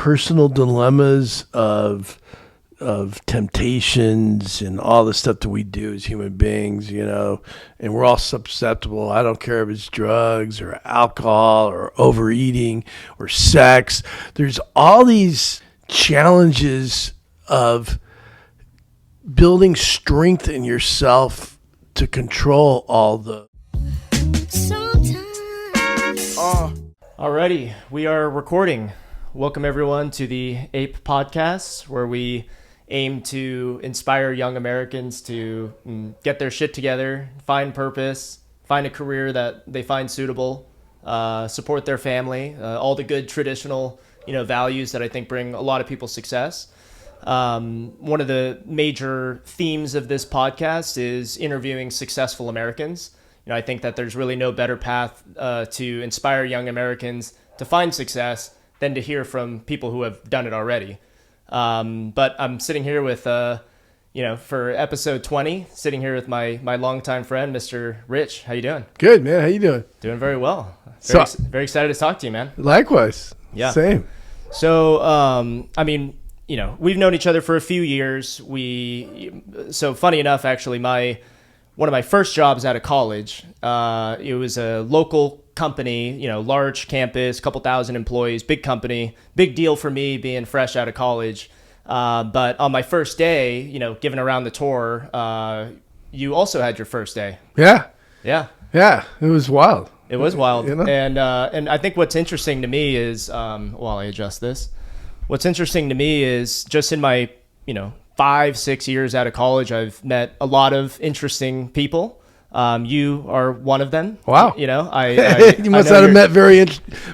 personal dilemmas of temptations and all the stuff that we do as human beings, and we're all susceptible. I don't care if it's drugs or alcohol or overeating or sex. There's all these challenges of building strength in yourself to control all the. Alrighty, we are recording. Welcome everyone to the Ape podcast, where we aim to inspire young Americans to get their shit together, find purpose, find a career that they find suitable, support their family, all the good traditional, values that I think bring a lot of people success. One of the major themes of this podcast is interviewing successful Americans. I think that there's really no better path to inspire young Americans to find success than to hear from people who have done it already. But I'm sitting here with, for episode 20, sitting here with my longtime friend, Mr. Rich. How you doing? Good, man. How you doing? Doing very well. Very excited to talk to you, man. Likewise. Yeah. Same. So, we've known each other for a few years. So funny enough, actually, one of my first jobs out of college, it was a local company, large campus, couple thousand employees, big company, big deal for me being fresh out of college. But on my first day, giving around the tour, you also had your first day. Yeah. Yeah. Yeah. It was wild. It was wild. And I think what's interesting to me is, while I adjust this, what's interesting to me is just in my, 5-6 years out of college, I've met a lot of interesting people. You are one of them. Wow. You must not have met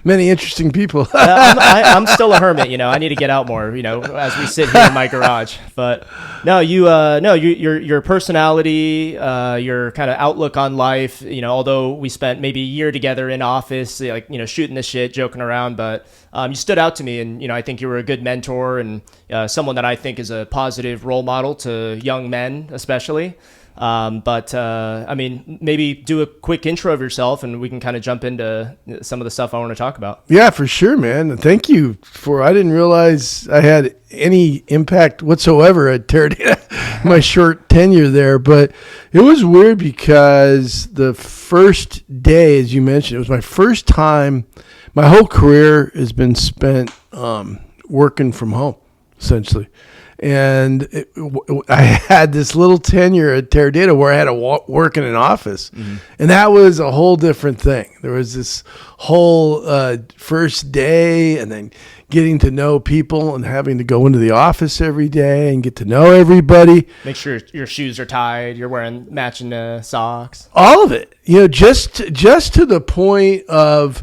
many interesting people. I'm still a hermit. I need to get out more, as we sit here in my garage. But no, your personality, your kind of outlook on life, although we spent maybe a year together in office, shooting the shit, joking around, but you stood out to me, and I think you were a good mentor and someone that I think is a positive role model to young men, especially. Maybe do a quick intro of yourself and we can kind of jump into some of the stuff I want to talk about. Yeah, for sure, man. Thank you I didn't realize I had any impact whatsoever at Teradata, my short tenure there, but it was weird because the first day, as you mentioned, it was my first time. My whole career has been spent, working from home, essentially. And I had this little tenure at Teradata where I had to work in an office. Mm-hmm. And that was a whole different thing. There was this whole first day and then getting to know people and having to go into the office every day and get to know everybody. Make sure your shoes are tied. You're wearing matching socks. All of it. Just to the point of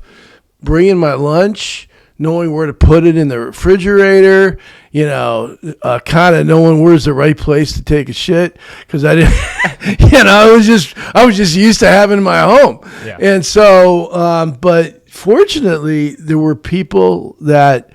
bringing my lunch, knowing where to put it in the refrigerator, kind of knowing where's the right place to take a shit, because I didn't, I was just used to having my home. Yeah. And so, but fortunately, there were people that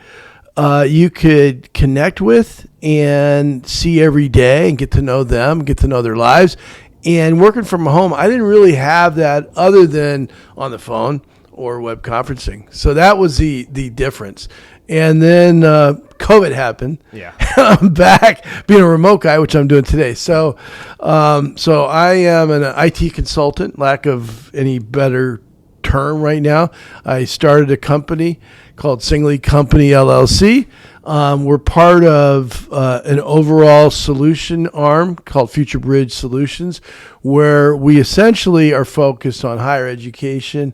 you could connect with and see every day and get to know them, get to know their lives. And working from home, I didn't really have that other than on the phone or web conferencing. So that was the difference. And then COVID happened. Yeah. I'm back being a remote guy, which I'm doing today. So I am an IT consultant, lack of any better term right now. I started a company called Singley Company LLC. We're part of an overall solution arm called Future Bridge Solutions, where we essentially are focused on higher education.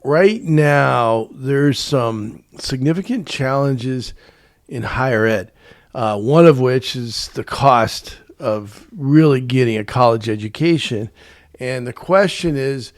Right now, there's some significant challenges in higher ed, one of which is the cost of really getting a college education. And the question is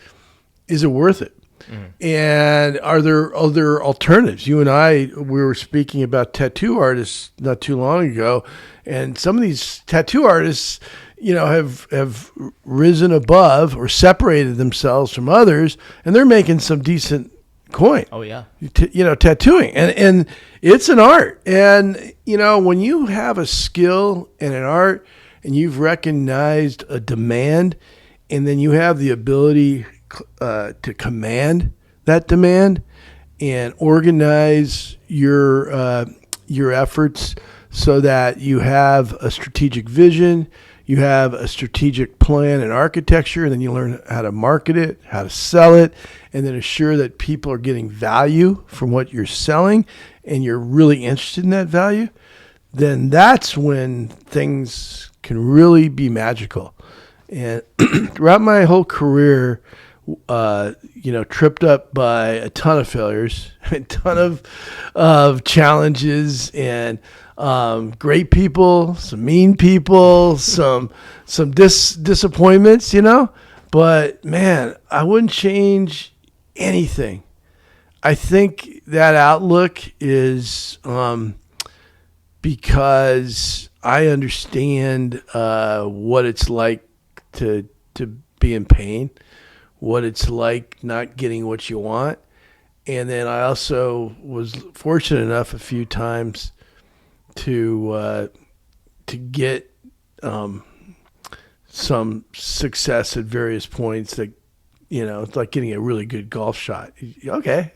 it worth it? Mm-hmm. And are there other alternatives? You and we were speaking about tattoo artists not too long ago, and some of these tattoo artists, have risen above or separated themselves from others, and they're making some decent coin. Oh yeah. Tattooing, and it's an art. And when you have a skill and an art, and you've recognized a demand, and then you have the ability to command that demand and organize your your efforts so that you have a strategic vision, you have a strategic plan and architecture, and then you learn how to market it, how to sell it, and then assure that people are getting value from what you're selling and you're really interested in that value, then that's when things can really be magical. And throughout my whole career, tripped up by a ton of failures, a ton of challenges, and great people, some mean people, some disappointments, But man, I wouldn't change anything. I think that outlook is because I understand what it's like to be in pain, what it's like not getting what you want. And then I also was fortunate enough a few times to get some success at various points that, it's like getting a really good golf shot. Okay,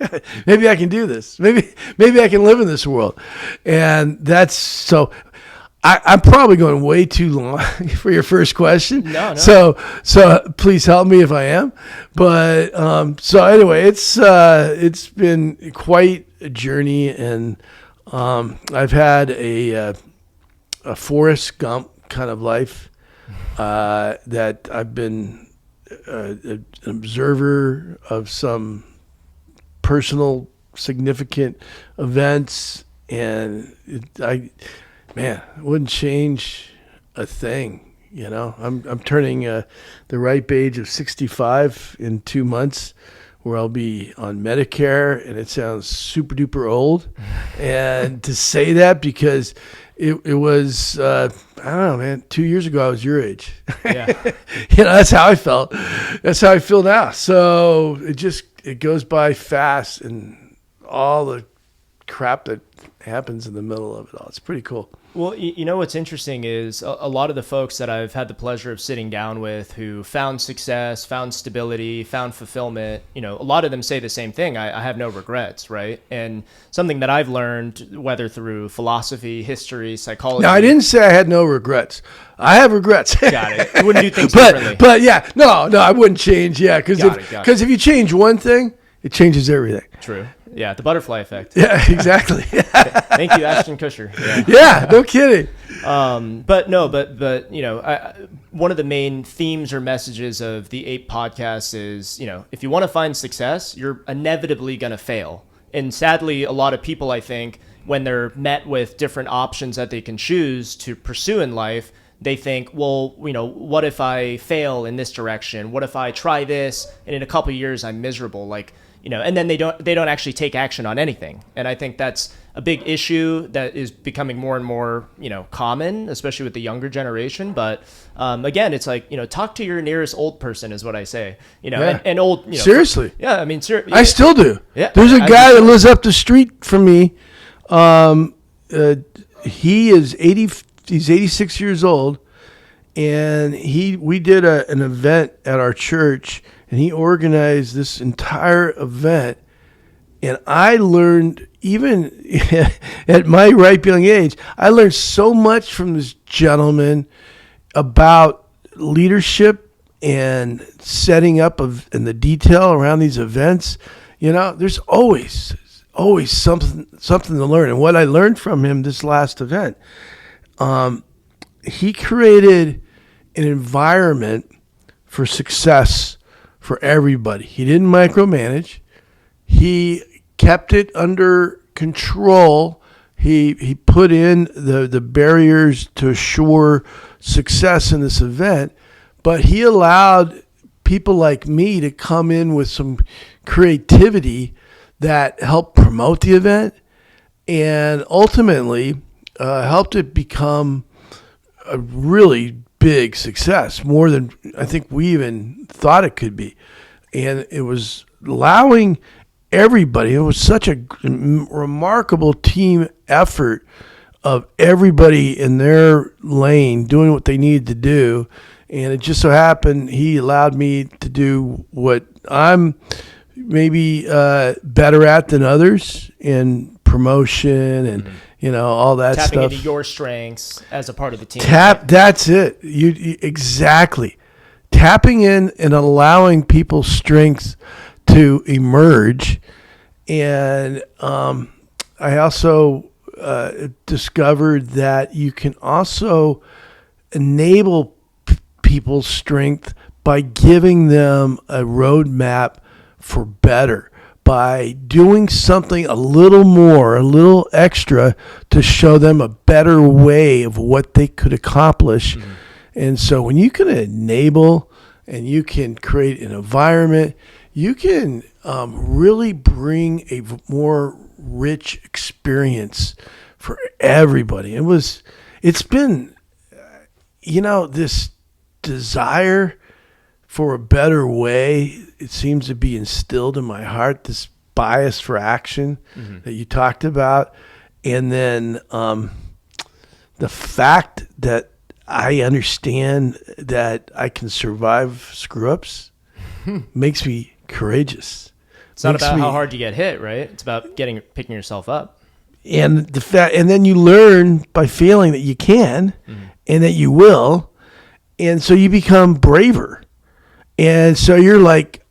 maybe I can do this. Maybe I can live in this world. And that's so I'm probably going way too long for your first question. No. So please help me if I am. But so anyway, it's been quite a journey, and I've had a Forrest Gump kind of life that I've been an observer of some personal significant events, and I wouldn't change a thing. I'm turning the ripe age of 65 in 2 months, where I'll be on Medicare, and it sounds super duper old. And to say that because it was, I don't know, man, 2 years ago I was your age. Yeah. That's how I felt. That's how I feel now. So it goes by fast, and all the crap that happens in the middle of it all. It's pretty cool. Well, what's interesting is a lot of the folks that I've had the pleasure of sitting down with who found success, found stability, found fulfillment, a lot of them say the same thing. I have no regrets, right? And something that I've learned, whether through philosophy, history, psychology. Now, I didn't say I had no regrets. I have regrets. Got it. You wouldn't do things differently. But yeah, no, I wouldn't change. Yeah, because if you change one thing, it changes everything. True. Yeah, the butterfly effect. Yeah, exactly. Thank you, Ashton Kutcher. Yeah, no kidding. But one of the main themes or messages of the Ape podcast is, if you want to find success, you're inevitably going to fail. And sadly, a lot of people, I think, when they're met with different options that they can choose to pursue in life, they think, well, what if I fail in this direction? What if I try this and in a couple of years I'm miserable? And then they don't actually take action on anything. And I think that's a big issue that is becoming more and more, common, especially with the younger generation. But again, it's like, talk to your nearest old person is what I say, Yeah. and old, Seriously. Yeah. I mean, I still do. Yeah. There's a guy that lives up the street from me. He is 80, he's 86 years old. And we did an event at our church, and he organized this entire event. And I learned, even at my ripe young age, I learned so much from this gentleman about leadership and setting up and the detail around these events. There's always something to learn. And what I learned from him this last event, he created an environment for success for everybody. He didn't micromanage. He kept it under control. He put in the barriers to assure success in this event, but he allowed people like me to come in with some creativity that helped promote the event and ultimately helped it become a really big success, more than I think we even thought it could be. And it was allowing everybody, it was such a remarkable team effort of everybody in their lane doing what they needed to do. And it just so happened he allowed me to do what I'm maybe better at than others in promotion and all that Tapping stuff. into your strengths as a part of the team. That's it. You exactly. Tapping in and allowing people's strengths to emerge. And I also discovered that you can also enable people's strength by giving them a roadmap for better, by doing something a little more, a little extra to show them a better way of what they could accomplish. Mm-hmm. And so when you can enable and you can create an environment, you can really bring a more rich experience for everybody. It's been, this desire for a better way, it seems to be instilled in my heart, this bias for action that you talked about. And then the fact that I understand that I can survive screw-ups makes me courageous. It's not about how hard you get hit, right? It's about picking yourself up. And and then you learn by failing that you can and that you will. And so you become braver. And so you're like,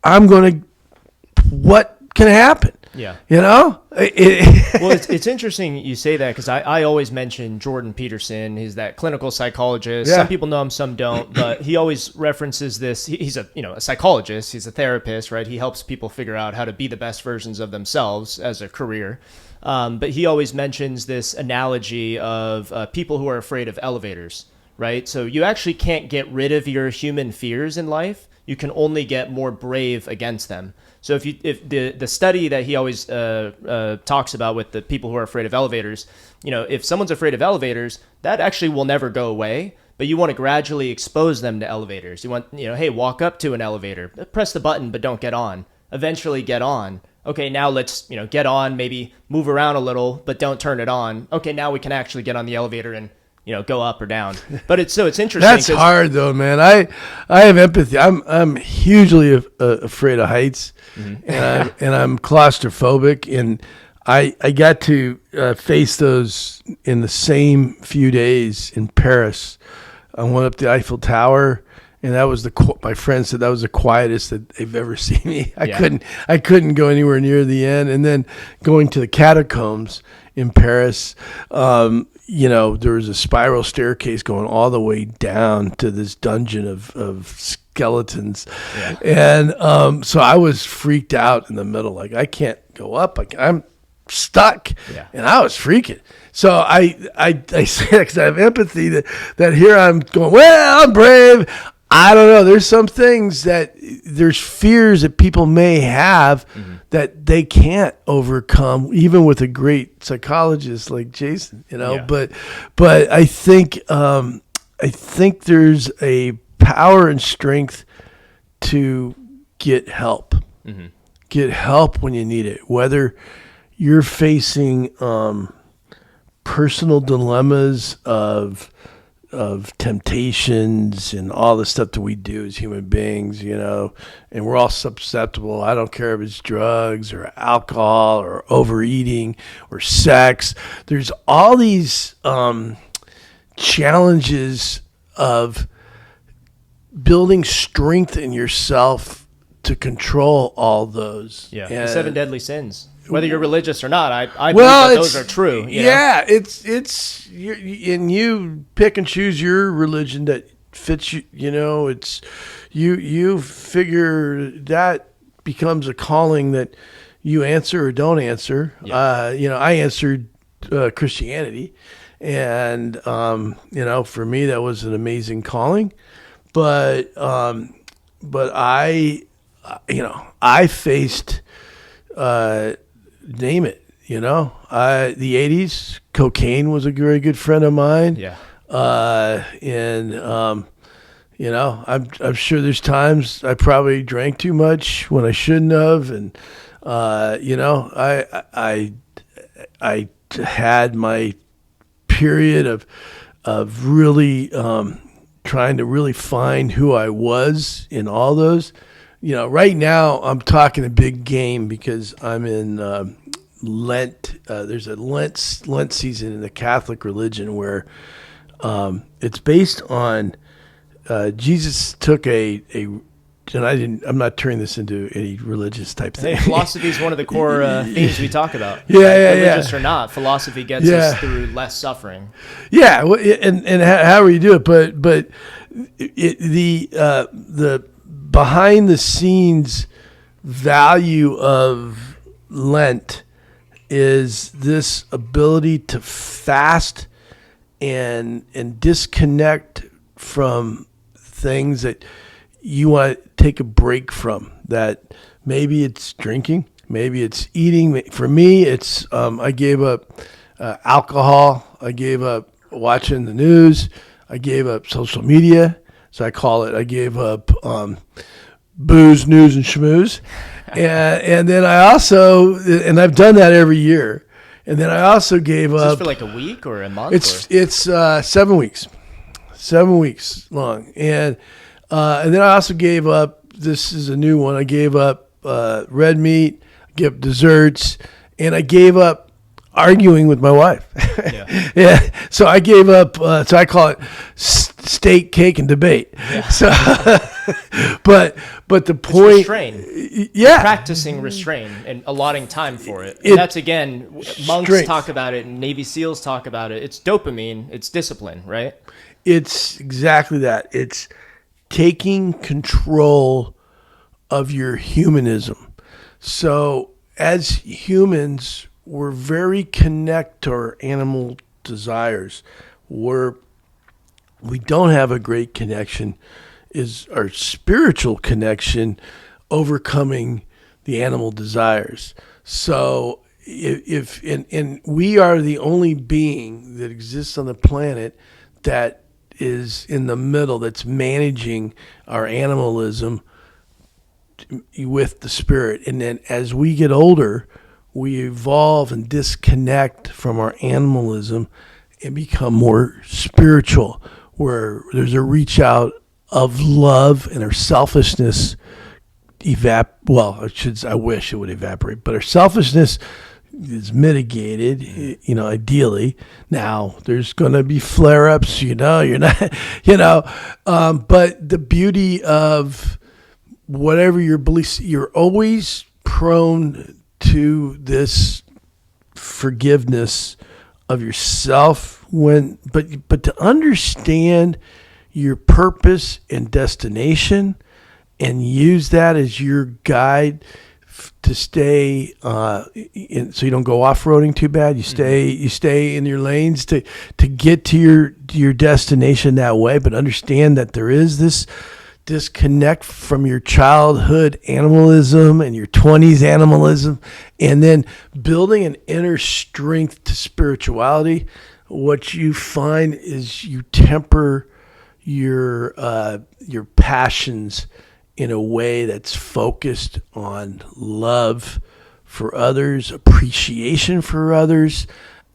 what can happen? Yeah. Well, it's interesting you say that because I always mention Jordan Peterson. He's that clinical psychologist. Yeah. Some people know him, some don't, but he always references this. He's a psychologist. He's a therapist, right? He helps people figure out how to be the best versions of themselves as a career. But he always mentions this analogy of people who are afraid of elevators, right? So you actually can't get rid of your human fears in life. You can only get more brave against them. So if the study that he always talks about with the people who are afraid of elevators, if someone's afraid of elevators, that actually will never go away. But you want to gradually expose them to elevators. You want, hey, walk up to an elevator, press the button, but don't get on. Eventually get on. Okay, now let's get on, maybe move around a little, but don't turn it on. Okay, now we can actually get on the elevator and go up or down. But it's interesting. That's hard though, man. I have empathy. I'm hugely afraid of heights, and I'm claustrophobic, and I got to face those in the same few days in Paris. I went up the Eiffel Tower, and that was my friend said that was the quietest that they've ever seen me. I couldn't go anywhere near the end, and then going to the catacombs in Paris. There was a spiral staircase going all the way down to this dungeon of skeletons. Yeah. And so I was freaked out in the middle. Like, I can't go up. I'm stuck. Yeah. And I was freaking. So I say that because I have empathy that here I'm going, well, I'm brave. I don't know. There's some things there's fears that people may have that they can't overcome, even with a great psychologist like Jason. Yeah. But I think there's a power and strength to get help. Mm-hmm. Get help when you need it, whether you're facing personal dilemmas of temptations and all the stuff that we do as human beings, and we're all susceptible. I don't care if it's drugs or alcohol or overeating or sex. There's all these challenges of building strength in yourself to control all those. Yeah, the 7 deadly sins. Whether you're religious or not, I believe that those are true. Yeah, it's you pick and choose your religion that fits you. It's you figure that becomes a calling that you answer or don't answer. Yeah. I answered Christianity, and for me that was an amazing calling, but I faced. Name it, the 80s, cocaine was a very good friend of mine. Yeah. I'm sure there's times I probably drank too much when I shouldn't have. And, I had my period of really, trying to really find who I was in all those. Right now I'm talking a big game because I'm in Lent. There's a Lent season in the Catholic religion where it's based on Jesus took and I'm not turning this into any religious type I thing. think philosophy is one of the core themes we talk about. Religious or not, philosophy gets us through less suffering. Yeah, and however you do it, but the behind the scenes value of Lent is this ability to fast and disconnect from things that you want to take a break from. That maybe it's drinking, maybe it's eating. For me, it's I gave up alcohol, I gave up watching the news, I gave up social media. So I call it, I gave up booze, news, and schmooze. And then I also, and I've done that every year. And then I also gave up. Is this for like a week or a month? It's 7 weeks. 7 weeks long. And then I also gave up, this is a new one, I gave up red meat, I gave up desserts, and I gave up arguing with my wife. Yeah. So I gave up, so I call it steak, cake, and debate. Yeah. So, but the point, restrain. You're practicing restrain and allotting time for it. And that's again, monks talk about it and Navy SEALs talk about it. It's dopamine. It's discipline, right? It's exactly that. It's taking control of your humanism. So as humans, we're very connected to our animal desires. Where we don't have a great connection is our spiritual connection overcoming the animal desires. So if we are the only being that exists on the planet that is in the middle, that's managing our animalism with the spirit. And then as we get older, we evolve and disconnect from our animalism and become more spiritual, where there's a reach out of love and our selfishness I wish it would evaporate, but our selfishness is mitigated, ideally. Now there's going to be flare-ups, you're not, but the beauty of whatever your beliefs, you're always prone to this forgiveness of yourself but to understand your purpose and destination and use that as your guide to stay so you don't go off-roading too bad. You stay in your lanes to get to your destination that way, but understand that there is this disconnect from your childhood animalism and your 20s animalism, and then building an inner strength to spirituality. What you find is you temper your passions in a way that's focused on love for others, appreciation for others,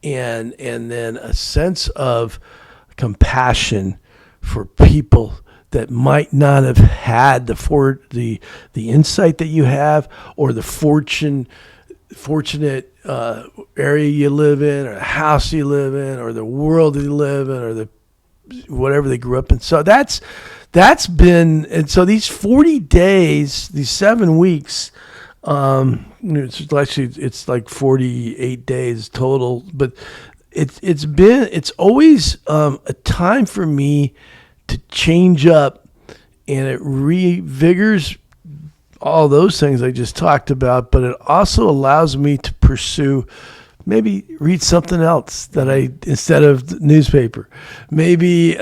and then a sense of compassion for people that might not have had the insight that you have, or the fortunate area you live in, or the house you live in, or the world you live in, or the whatever they grew up in. So that's been, and so these 40 days, these 7 weeks, it's like 48 days total, but it's always a time for me to change up, and it revigors all those things I just talked about, but it also allows me to pursue, maybe read something else that instead of the newspaper, maybe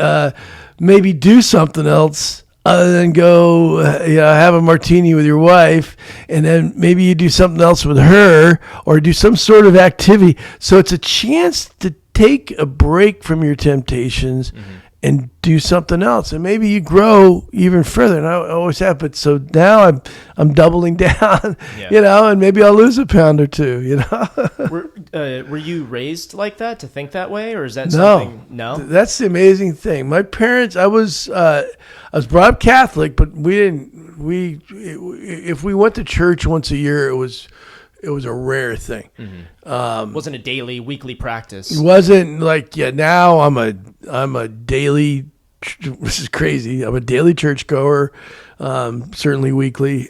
do something else other than go, have a martini with your wife, and then maybe you do something else with her, or do some sort of activity. So it's a chance to take a break from your temptations, and do something else, and maybe you grow even further. And I always have, but so now I'm doubling down, and maybe I'll lose a pound or two, Were you raised like that, to think that way, or is that something? No, that's the amazing thing. My parents, I was brought up Catholic, but if we went to church once a year, it it was a rare thing. Wasn't a daily, weekly practice. It wasn't like, now I'm a daily, this is crazy. I'm a daily churchgoer, certainly weekly.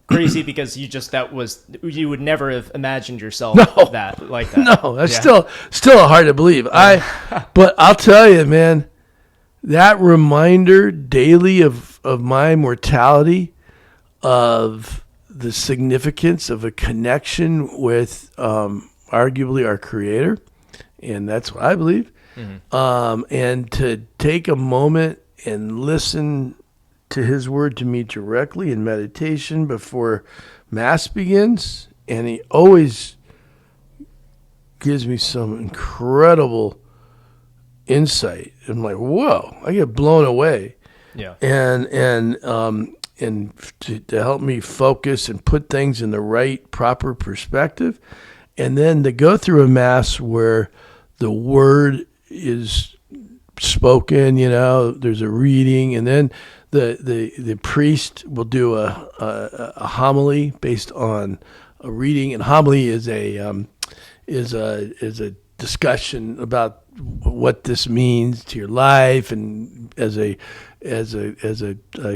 Crazy because you would never have imagined yourself that like that. No, that's still hard to believe. But I'll tell you, man, that reminder daily of my mortality, of the significance of a connection with arguably our Creator, and that's what I believe. And to take a moment and listen to His Word to me directly in meditation before Mass begins, and He always gives me some incredible insight. I'm like, whoa, I get blown away. Yeah. And to help me focus and put things in the right, proper perspective. And then to go through a Mass where the Word is spoken, there's a reading, and then the priest will do a homily based on a reading. And homily is a discussion about what this means to your life, and as a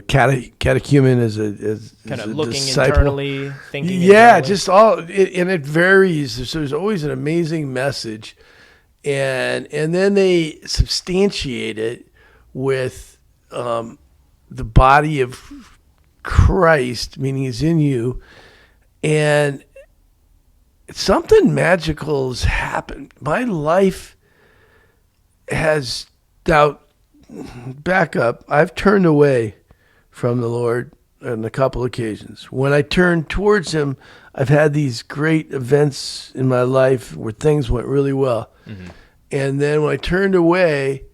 catechumen, as kind of a looking disciple. Internally, thinking. Yeah, internally. just all, and it varies. So there's always an amazing message, and then they substantiate it with the body of Christ, meaning He's in you, and something magical has happened. My life has back up. I've turned away from the Lord on a couple occasions. When I turned towards Him, I've had these great events in my life where things went really well. And then when I turned away,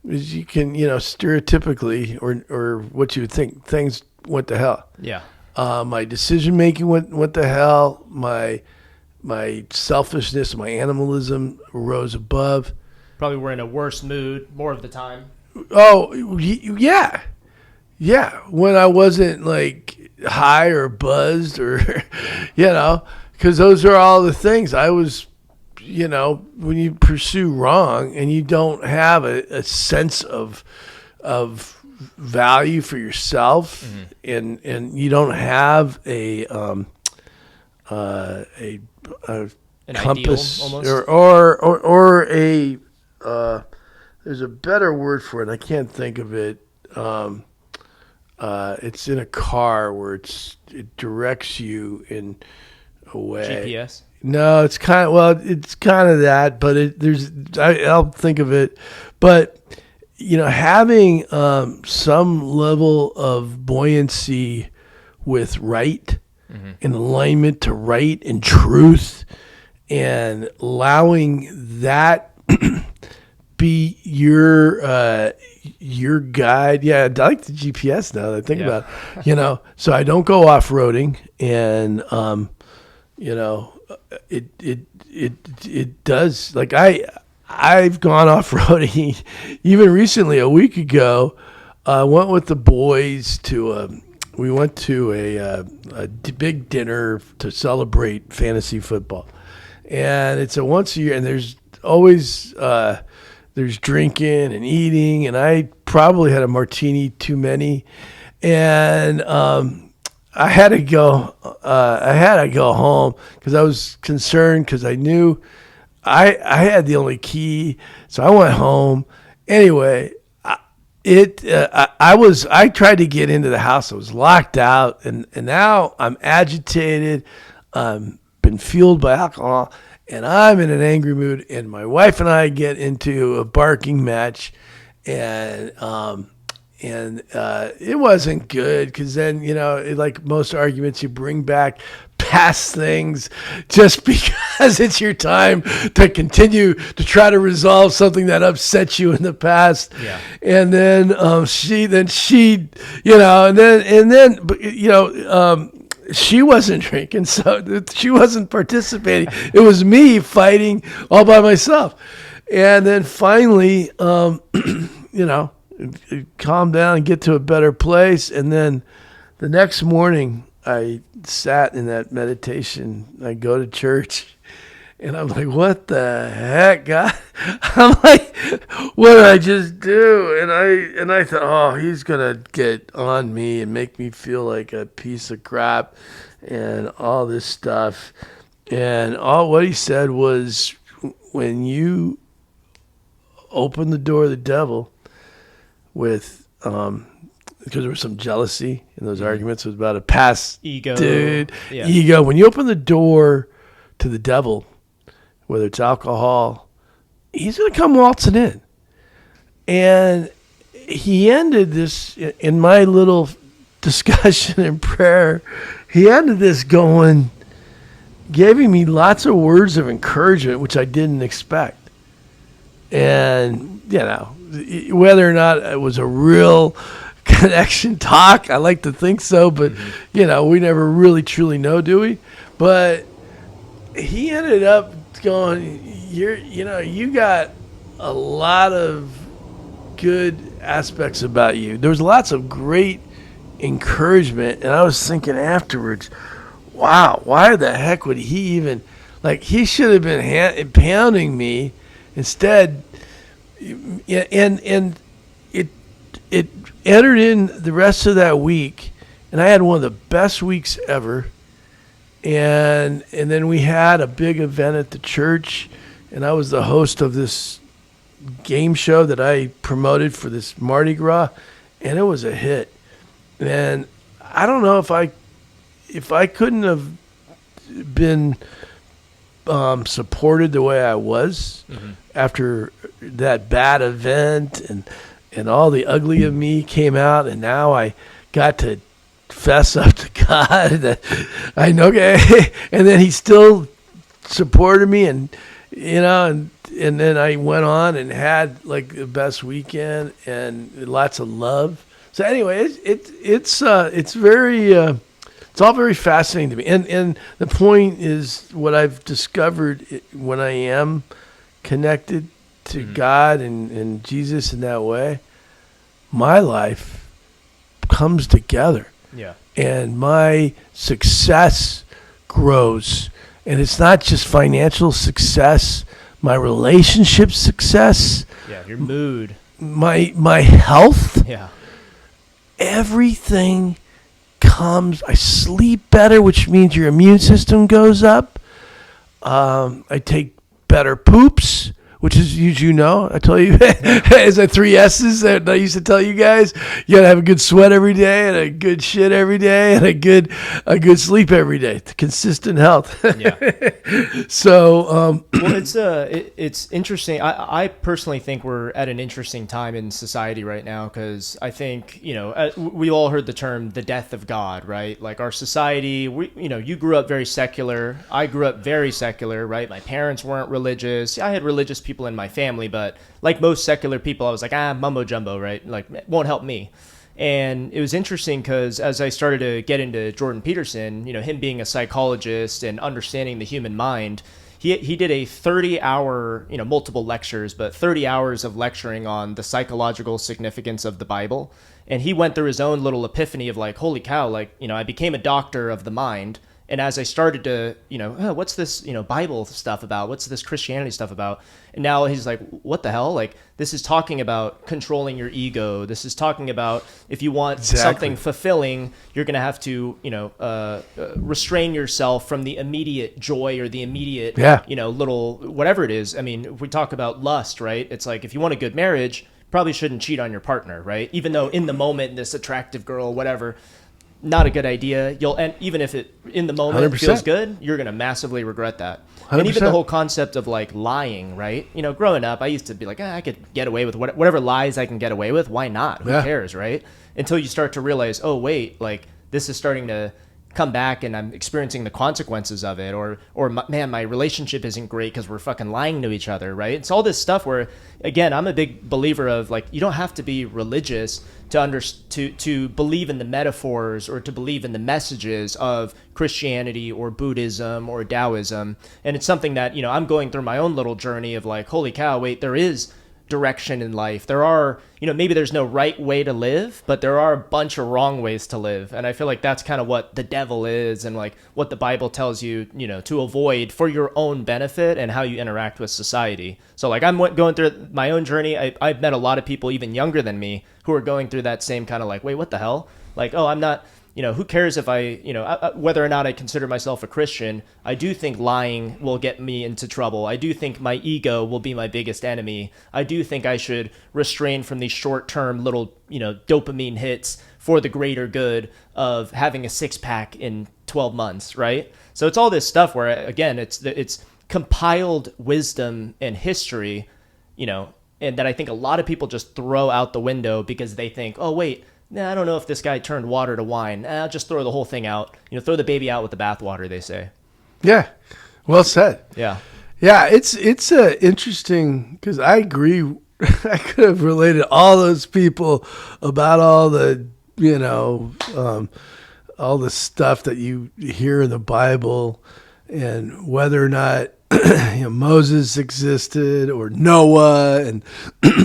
as you can, stereotypically, or what you would think, things went to hell. Yeah. My decision making went to hell. My selfishness, my animalism rose above. Probably were in a worse mood more of the time. Oh, yeah. Yeah. When I wasn't like high or buzzed or, because those are all the things. I was, when you pursue wrong and you don't have a sense of value for yourself, and you don't have an compass, almost? or a there's a better word for it. I can't think of it. It's in a car where it directs you in a way. GPS. No, it's kind of that, but I'll think of it. But having some level of buoyancy with right, in alignment to right and truth, and allowing that be your guide. Yeah, I like the GPS now that I think about it. So I don't go off-roading, and it does, like I've gone off-roading even recently. A week ago, I went with the boys to we went to a big dinner to celebrate fantasy football, and it's a once a year, and there's always there's drinking and eating, and I probably had a martini too many, and I had to go home because I was concerned, because I knew I had the only key, so I went home. Anyway, I tried to get into the house. I was locked out, and now I'm agitated. Been fueled by alcohol, and I'm in an angry mood. And my wife and I get into a barking match, and it wasn't good, because then, like most arguments, you bring back past things just because it's your time to continue to try to resolve something that upset you in the past. Yeah. And then she wasn't drinking, so she wasn't participating. It was me fighting all by myself. And then finally, calm down and get to a better place. And then the next morning, I sat in that meditation. I go to church, and I'm like, what the heck, God? I'm like, what did I just do? And I thought, oh, he's gonna get on me and make me feel like a piece of crap and all this stuff. And all what he said was, when you open the door of the devil with because there was some jealousy in those arguments. It was about a past ego. Dude, Yeah. ego. When you open the door to the devil, whether it's alcohol, he's going to come waltzing in. And he ended this, in my little discussion and prayer, he ended this going, giving me lots of words of encouragement, which I didn't expect. And, you know, whether or not it was a real connection talk, I like to think so, but, you know, we never really truly know, do we? But he ended up going, you got a lot of good aspects about you. There was lots of great encouragement, and I was thinking afterwards, wow, why the heck would he even, like, he should have been pounding me instead. And it entered in the rest of that week, and I had one of the best weeks ever. And then we had a big event at the church, and I was the host of this game show that I promoted for this Mardi Gras, and it was a hit. And I don't know if I couldn't have been supported the way I was after that bad event, and all the ugly of me came out, and now I got to fess up to God that I know, okay, and then he still supported me, and you know, and then I went on and had like the best weekend and lots of love. So anyway, it's very it's all very fascinating to me, and the point is what I've discovered when I am connected to God and Jesus in that way, my life comes together. Yeah. And my success grows. And it's not just financial success, my relationship success. Yeah, your mood. My health. Yeah. Everything comes. I sleep better, which means your immune system goes up. I take better poops, which is, you know, I tell you, is that 3 S's that I used to tell you guys? You gotta have a good sweat every day, and a good shit every day, and a good sleep every day. Consistent health. Yeah. So, well, it's interesting. I personally think we're at an interesting time in society right now, because I think, you know, we all heard the term the death of God, right? Like our society, you grew up very secular. I grew up very secular, right? My parents weren't religious. I had religious people in my family, but like most secular people, I was like, mumbo jumbo, right? Like, it won't help me. And it was interesting because as I started to get into Jordan Peterson, you know, him being a psychologist and understanding the human mind, he did a 30-hour, you know, multiple lectures, but 30 hours of lecturing on the psychological significance of the Bible. And he went through his own little epiphany of like, holy cow, like, you know, I became a doctor of the mind. And as I started to, you know, what's this, you know, Bible stuff about? What's this Christianity stuff about? And now he's like, what the hell? Like, this is talking about controlling your ego. This is talking about if you want something fulfilling, you're going to have to, you know, restrain yourself from the immediate joy or the immediate, you know, little whatever it is. I mean, if we talk about lust, right? It's like if you want a good marriage, probably shouldn't cheat on your partner, right? Even though in the moment, this attractive girl, whatever, not a good idea. And even if it in the moment 100%. Feels good, you're going to massively regret that. 100%. And even the whole concept of like lying, right? You know, growing up, I used to be like, I could get away with whatever lies I can get away with. Why not? Who cares, right? Until you start to realize, oh, wait, like this is starting to come back and I'm experiencing the consequences of it, or man, my relationship isn't great because we're fucking lying to each other, right? It's all this stuff where, again, I'm a big believer of like, you don't have to be religious to believe in the metaphors or to believe in the messages of Christianity or Buddhism or Taoism. And it's something that, you know, I'm going through my own little journey of like, holy cow, wait, there is direction in life. There are, maybe there's no right way to live, but there are a bunch of wrong ways to live. And I feel like that's kind of what the devil is, and like what the Bible tells you, to avoid for your own benefit and how you interact with society. So like I'm going through my own journey. I've met a lot of people even younger than me who are going through that same kind of like, wait, what the hell? Like, oh, I'm not, who cares if whether or not I consider myself a Christian. I do think lying will get me into trouble. I do think my ego will be my biggest enemy. I do think I should restrain from these short-term little, dopamine hits for the greater good of having a six-pack in 12 months, right? So it's all this stuff where, again, it's compiled wisdom and history, and that I think a lot of people just throw out the window because they think, oh, wait, nah, I don't know if this guy turned water to wine. I'll just throw the whole thing out. Throw the baby out with the bathwater, they say. Yeah, well said. Yeah. Yeah, it's interesting because I agree. I could have related all those people about all the, all the stuff that you hear in the Bible and whether or not Moses existed or Noah and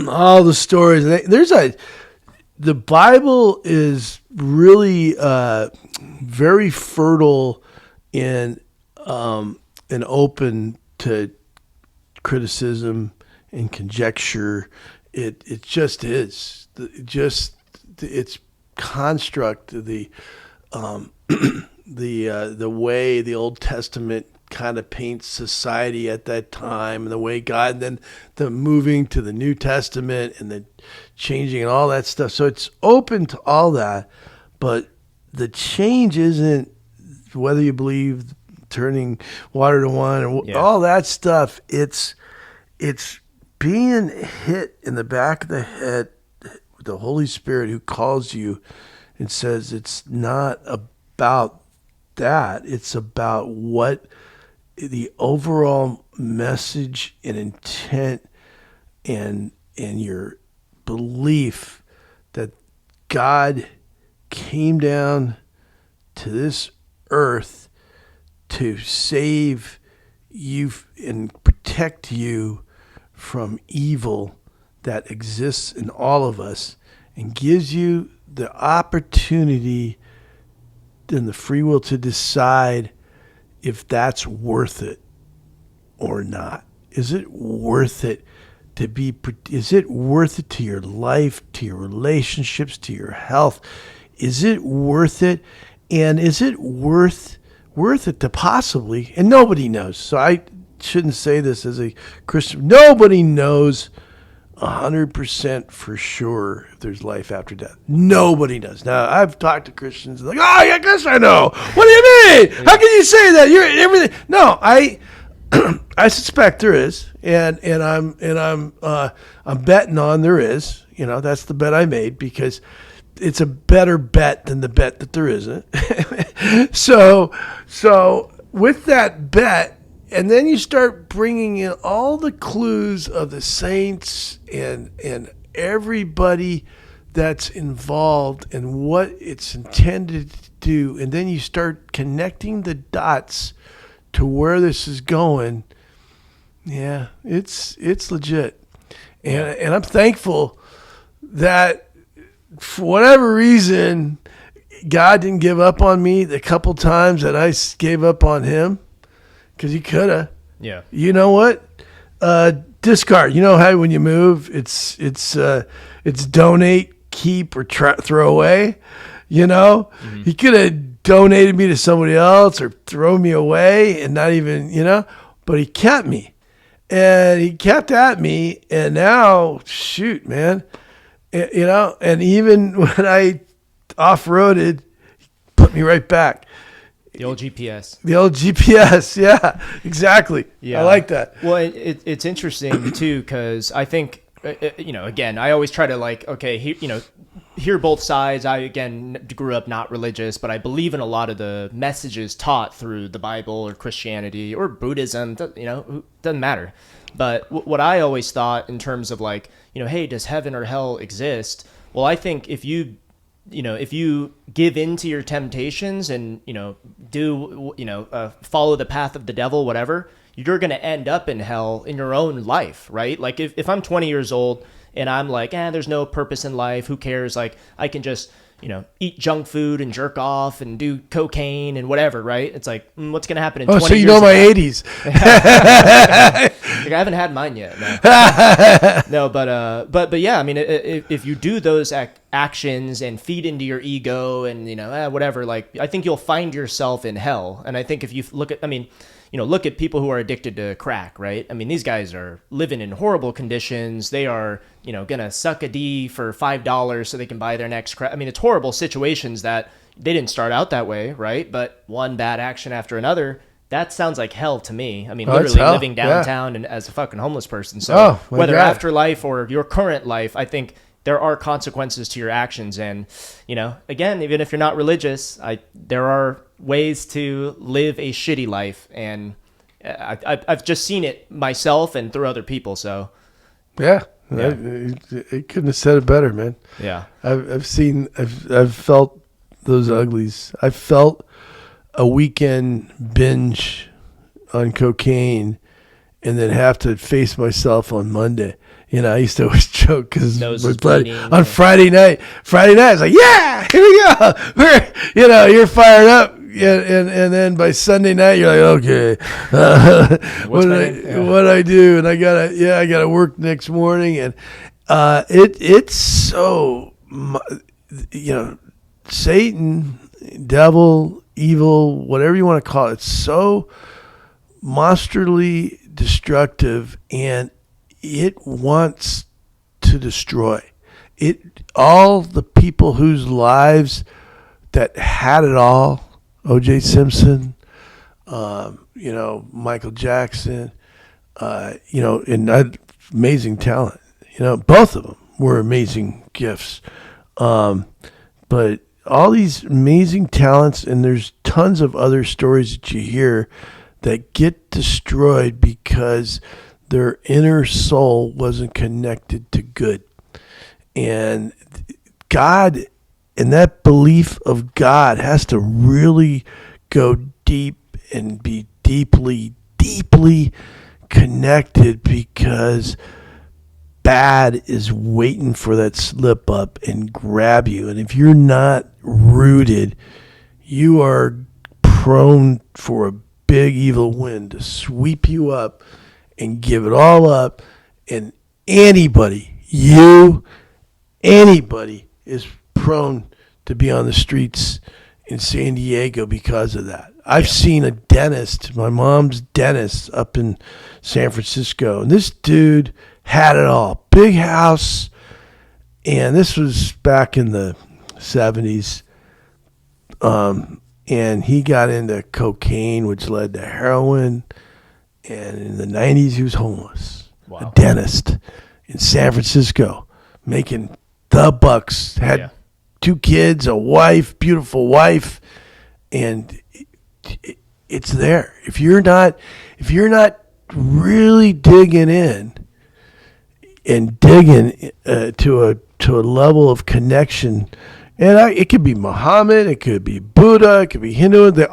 all the stories. The Bible is really very fertile and open to criticism and conjecture. It just is. Its construct, the way the Old Testament kind of paints society at that time, and the way God, and then the moving to the New Testament and the changing and all that stuff. So it's open to all that, but the change isn't whether you believe turning water to wine or all that stuff. It's being hit in the back of the head with the Holy Spirit who calls you and says it's not about that. It's about what the overall message and intent and your belief that God came down to this earth to save you and protect you from evil that exists in all of us, and gives you the opportunity and the free will to decide if that's worth it or not. Is it worth it is it worth it to your life, to your relationships, to your health? Is it worth it? And is it worth it to possibly, and nobody knows. So I shouldn't say this as a Christian. Nobody knows 100% for sure if there's life after death. Nobody knows. Now, I've talked to Christians like, oh, yeah, I guess I know. What do you mean? How can you say that? You're everything. No, I suspect there is, and I'm betting on there is. That's the bet I made because it's a better bet than the bet that there isn't. So with that bet. And then you start bringing in all the clues of the saints and everybody that's involved and what it's intended to do. And then you start connecting the dots to where this is going. Yeah, it's legit. And I'm thankful that for whatever reason, God didn't give up on me the couple times that I gave up on him. Because he could have. Yeah. You know what? Discard. You know how when you move, it's donate, keep, or throw away. Mm-hmm. He could have donated me to somebody else or throw me away and not even, but he kept me, and he kept at me, and now, shoot, man, and even when I off-roaded, he put me right back. The old GPS. Yeah, exactly. Yeah. I like that. Well, it's interesting, too, because I think, again, I always try to hear both sides. I, again, grew up not religious, but I believe in a lot of the messages taught through the Bible or Christianity or Buddhism, doesn't matter. But what I always thought in terms of hey, does heaven or hell exist? Well, I think if you give in to your temptations and, do, follow the path of the devil, whatever, you're going to end up in hell in your own life, right? Like if I'm 20 years old and I'm like, there's no purpose in life, who cares? Like I can just, eat junk food and jerk off and do cocaine and whatever, right? It's like, what's going to happen in 20 years? So you know my 80s. Like I haven't had mine yet. No, but yeah, I mean, if you do those actions and feed into your ego and, whatever, like I think you'll find yourself in hell. And I think if you look at people who are addicted to crack, right? I mean, these guys are living in horrible conditions. They are, gonna suck a D for $5 so they can buy their next crack. I mean, it's horrible situations that they didn't start out that way, right? But one bad action after another, that sounds like hell to me. I mean, literally living downtown and as a fucking homeless person. So whether afterlife or your current life, I think there are consequences to your actions. And, again, even if you're not religious, there are ways to live a shitty life. And I've just seen it myself and through other people. So, yeah. I couldn't have said it better, man. Yeah. I've felt those uglies. I felt a weekend binge on cocaine and then have to face myself on Monday. I used to always joke because on Friday night, I was like, yeah, here we go. You're fired up. And then by Sunday night, you're like, okay, what did I do? And I gotta work next morning. And it's so, Satan, devil, evil, whatever you want to call it, it's so monsterly destructive, and it wants to destroy all the people whose lives that had it all. O.J. Simpson, Michael Jackson, and amazing talent. Both of them were amazing gifts. But all these amazing talents, and there's tons of other stories that you hear that get destroyed because their inner soul wasn't connected to good. And God, and that belief of God has to really go deep and be deeply, deeply connected, because bad is waiting for that slip up and grab you. And if you're not rooted, you are prone for a big evil wind to sweep you up and give it all up. And anybody is prone to be on the streets in San Diego because of that. I've seen a dentist, my mom's dentist up in San Francisco, and this dude had it all. Big house, and this was back in the 70s. And he got into cocaine, which led to heroin. And in the 90s, he was homeless. Wow. A dentist in San Francisco, making the bucks, had 2 kids, a wife, beautiful wife, and it's there. If you're not really digging in and digging to a level of connection, and it could be Muhammad, it could be Buddha, it could be Hindu. They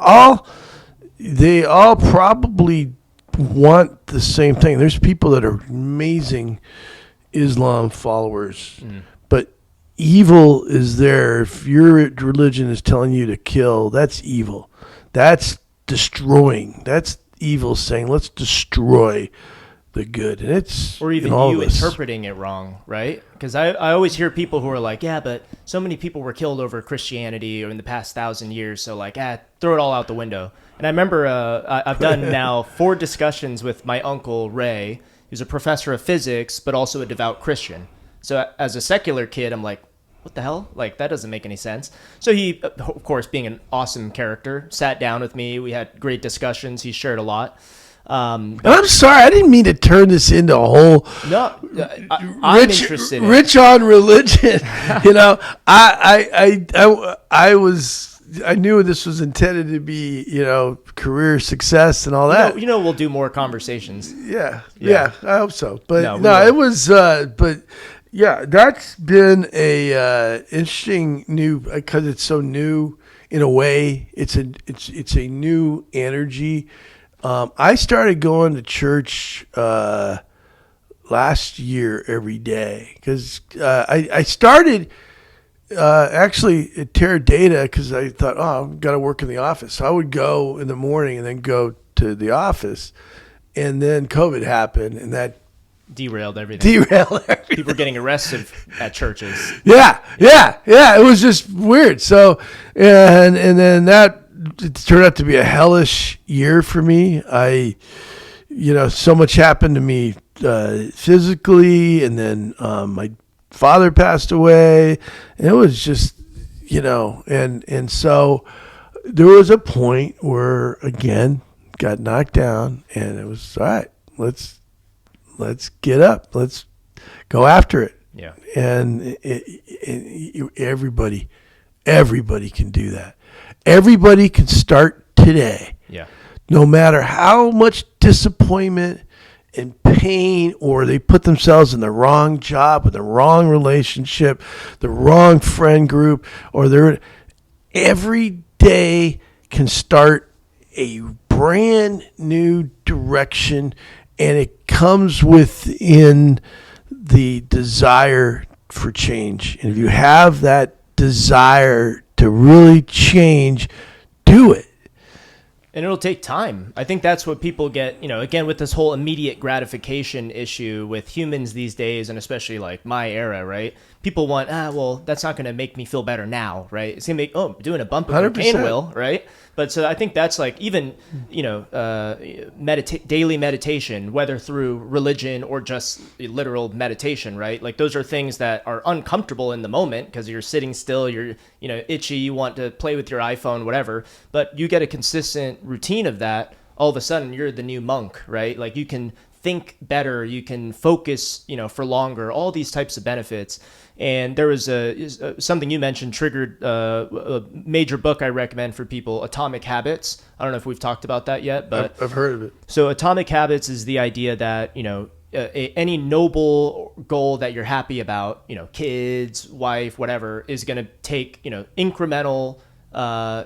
all probably want the same thing. There's people that are amazing Islam followers, but evil is there. If your religion is telling you to kill, that's evil. That's destroying. That's evil saying, let's destroy the good. And it's, or even you interpreting it wrong, right? Because I always hear people who are like, yeah, but so many people were killed over Christianity or in the past 1,000 years, so like, throw it all out the window. And I remember I've done now 4 discussions with my uncle Ray, who's a professor of physics, but also a devout Christian. So as a secular kid, I'm like, what the hell? Like, that doesn't make any sense. So he, of course, being an awesome character, sat down with me. We had great discussions. He shared a lot. And I'm sorry, I didn't mean to turn this into a whole I'm interested in rich on religion. I knew this was intended to be, career success and all that. We'll do more conversations. Yeah, I hope so. But it was, that's been a interesting new, because it's so new in a way. It's a new energy. I started going to church last year every day because I started actually at Teradata because I thought, I've got to work in the office. So I would go in the morning and then go to the office. And then COVID happened, and that derailed everything. People were getting arrested at churches. Yeah. It was just weird. So, and then that it turned out to be a hellish year for me. So much happened to me physically, and then my father passed away. And it was just, and so there was a point where, again, got knocked down, and it was all right. Let's get up. Let's go after it. Yeah. And everybody can do that. Everybody can start today. Yeah. No matter how much disappointment and pain, or they put themselves in the wrong job, or the wrong relationship, the wrong friend group, or every day can start a brand new direction, and it comes within the desire for change. And if you have that desire to really change, do it. And it'll take time. I think that's what people get, again, with this whole immediate gratification issue with humans these days, and especially like my era, right? People want, that's not going to make me feel better now, right? It's going to make, doing a bump of cocaine will, right? But so I think that's like even, daily meditation, whether through religion or just literal meditation, right? Like those are things that are uncomfortable in the moment because you're sitting still, you're, itchy, you want to play with your iPhone, whatever. But you get a consistent routine of that, all of a sudden you're the new monk, right? Like you can think better, you can focus, for longer, all these types of benefits. And there was something you mentioned triggered a major book I recommend for people, Atomic Habits. I don't know if we've talked about that yet, but I've heard of it. So Atomic Habits is the idea that, any noble goal that you're happy about, kids, wife, whatever, is going to take, incremental.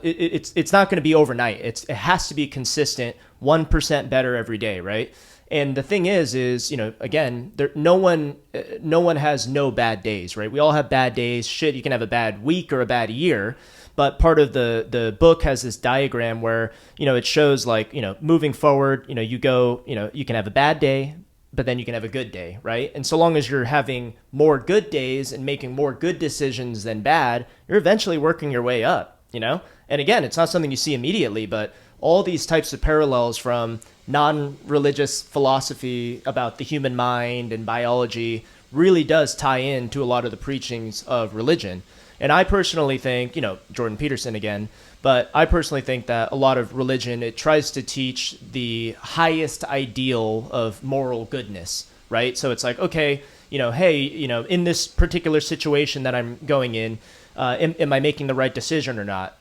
It's not going to be overnight. It has to be consistent, 1% better every day, right? And the thing is, again, no one has no bad days, right? We all have bad days. Shit, you can have a bad week or a bad year. But part of the book has this diagram where, it shows like, moving forward, you go, you can have a bad day, but then you can have a good day, right? And so long as you're having more good days and making more good decisions than bad, you're eventually working your way up, And again, it's not something you see immediately, but all these types of parallels from non-religious philosophy about the human mind and biology really does tie in to a lot of the preachings of religion. And I personally think, Jordan Peterson again, but I personally think that a lot of religion, it tries to teach the highest ideal of moral goodness, right? So it's like, okay, hey, in this particular situation that I'm going in, am I making the right decision or not?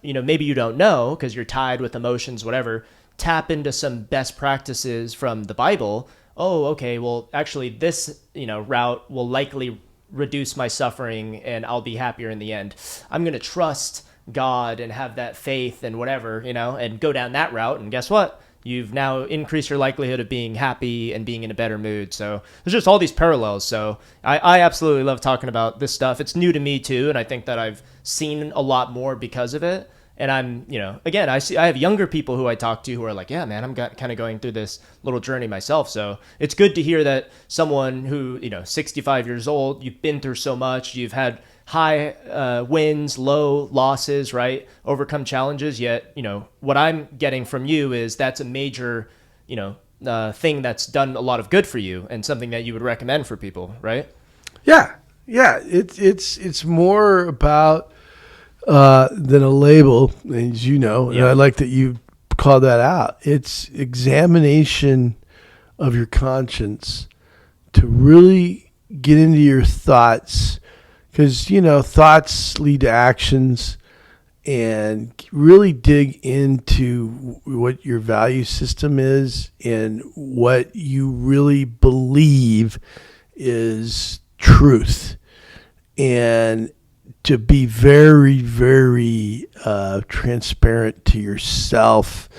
Maybe you don't know because you're tied with emotions, whatever. Tap into some best practices from the Bible. Oh, okay, well, actually this, route will likely reduce my suffering and I'll be happier in the end. I'm going to trust God and have that faith and whatever, and go down that route. And guess what? You've now increased your likelihood of being happy and being in a better mood. So there's just all these parallels. So I absolutely love talking about this stuff. It's new to me too. And I think that I've seen a lot more because of it. And I'm, again, I have younger people who I talk to who are like, yeah, man, I'm kind of going through this little journey myself. So it's good to hear that someone who, 65 years old, you've been through so much, you've had high wins, low losses, right? Overcome challenges. Yet, what I'm getting from you is that's a major, thing that's done a lot of good for you and something that you would recommend for people, right? Yeah. It's more about than a label, as you know, and I like that you call that out. It's examination of your conscience to really get into your thoughts, because thoughts lead to actions, and really dig into what your value system is and what you really believe is truth, and to be very, very transparent to yourself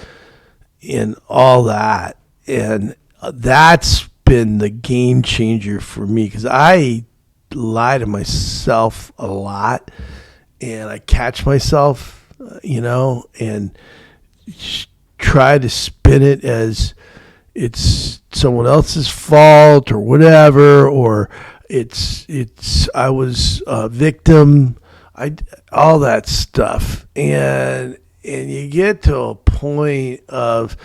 and all that. And that's been the game changer for me because I lie to myself a lot and I catch myself, and try to spin it as it's someone else's fault or whatever, or it's I was a victim, all that stuff, and you get to a point of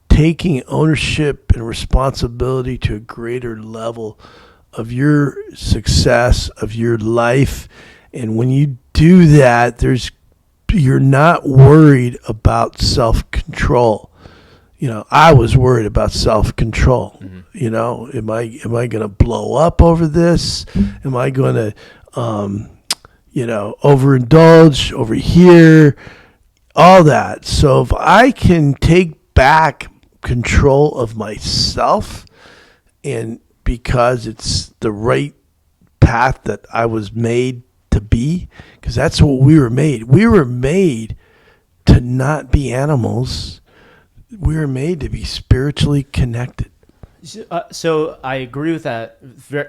taking ownership and responsibility to a greater level of your success, of your life, and when you do that, you're not worried about self-control. I was worried about self-control. Mm-hmm. Am I going to blow up over this? Am I going to, overindulge over here? All that. So if I can take back control of myself, and because it's the right path that I was made to be, because that's what we were made. We were made to not be animals. We were made to be spiritually connected. So I agree with that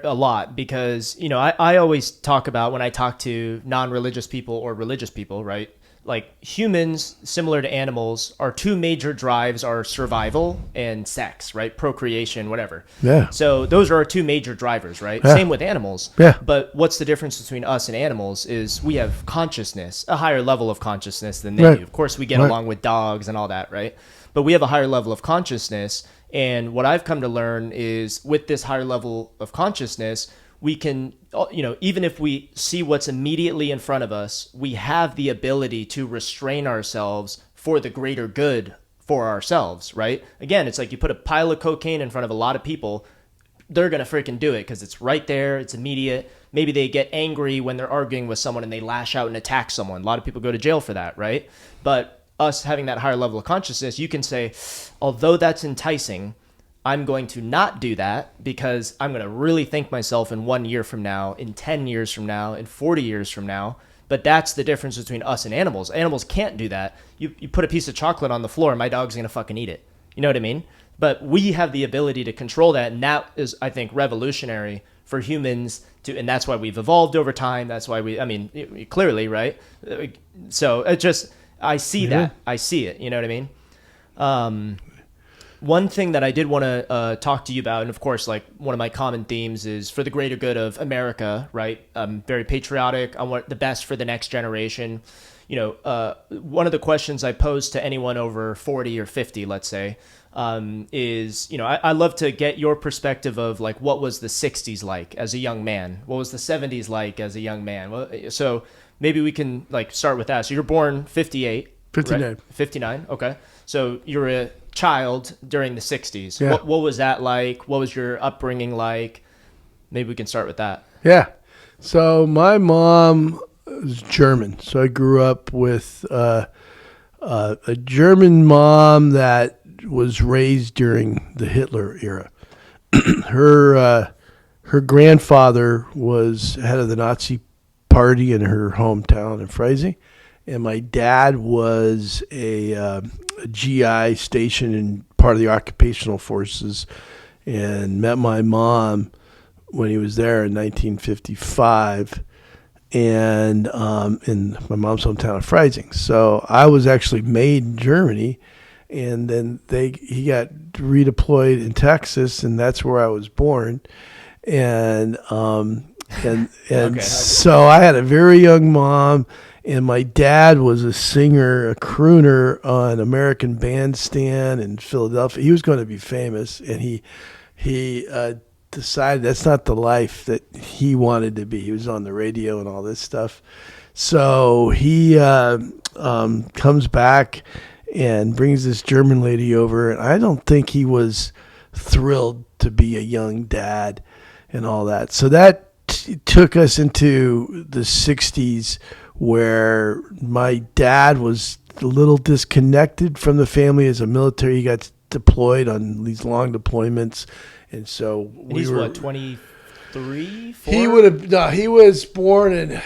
a lot because, I always talk about when I talk to non-religious people or religious people, right? Like humans, similar to animals, our two major drives are survival and sex, right? Procreation, whatever. Yeah. So those are our two major drivers, right? Yeah. Same with animals. Yeah. But what's the difference between us and animals is we have consciousness, a higher level of consciousness than they Right. do. Of course, we get along with dogs and all that, right? But we have a higher level of consciousness. And what I've come to learn is with this higher level of consciousness, we can, even if we see what's immediately in front of us, we have the ability to restrain ourselves for the greater good for ourselves, right? Again, it's like you put a pile of cocaine in front of a lot of people, they're going to freaking do it because it's right there, it's immediate. Maybe they get angry when they're arguing with someone and they lash out and attack someone. A lot of people go to jail for that, right? But us having that higher level of consciousness, you can say, although that's enticing, I'm going to not do that because I'm going to really think myself in 1 year from now, in 10 years from now, in 40 years from now. But that's the difference between us and animals. Animals can't do that. You put a piece of chocolate on the floor, my dog's going to fucking eat it. You know what I mean? But we have the ability to control that. And that is, I think, revolutionary for humans to, and that's why we've evolved over time. That's why clearly, right? So it just, I see that. I see it. You know what I mean? One thing that I did want to talk to you about, and of course, like one of my common themes is for the greater good of America, right? I'm very patriotic. I want the best for the next generation. One of the questions I pose to anyone over 40 or 50, let's say, is, I love to get your perspective of like, what was the 60s like as a young man? What was the 70s like as a young man? Well, so maybe we can like start with that. So you're born 58. 59. Right? 59. Okay. So you're a child during the 60s. Yeah. What was that like? What was your upbringing like? Maybe we can start with that. Yeah. So my mom is German. So I grew up with a German mom that was raised during the Hitler era. Her grandfather was head of the Nazi party in her hometown in Freising. And my dad was a GI stationed in part of the occupational forces and met my mom when he was there in 1955 and in my mom's hometown of Freising. So I was actually made in Germany, and then he got redeployed in Texas, and that's where I was born. And okay. So I had a very young mom. And my dad was a singer, a crooner on American Bandstand in Philadelphia. He was going to be famous, and he decided that's not the life that he wanted to be. He was on the radio and all this stuff. So he comes back and brings this German lady over, and I don't think he was thrilled to be a young dad and all that. So that took us into the 60s, where my dad was a little disconnected from the family as a military. He got deployed on these long deployments, and so he's 23, 4? He was born in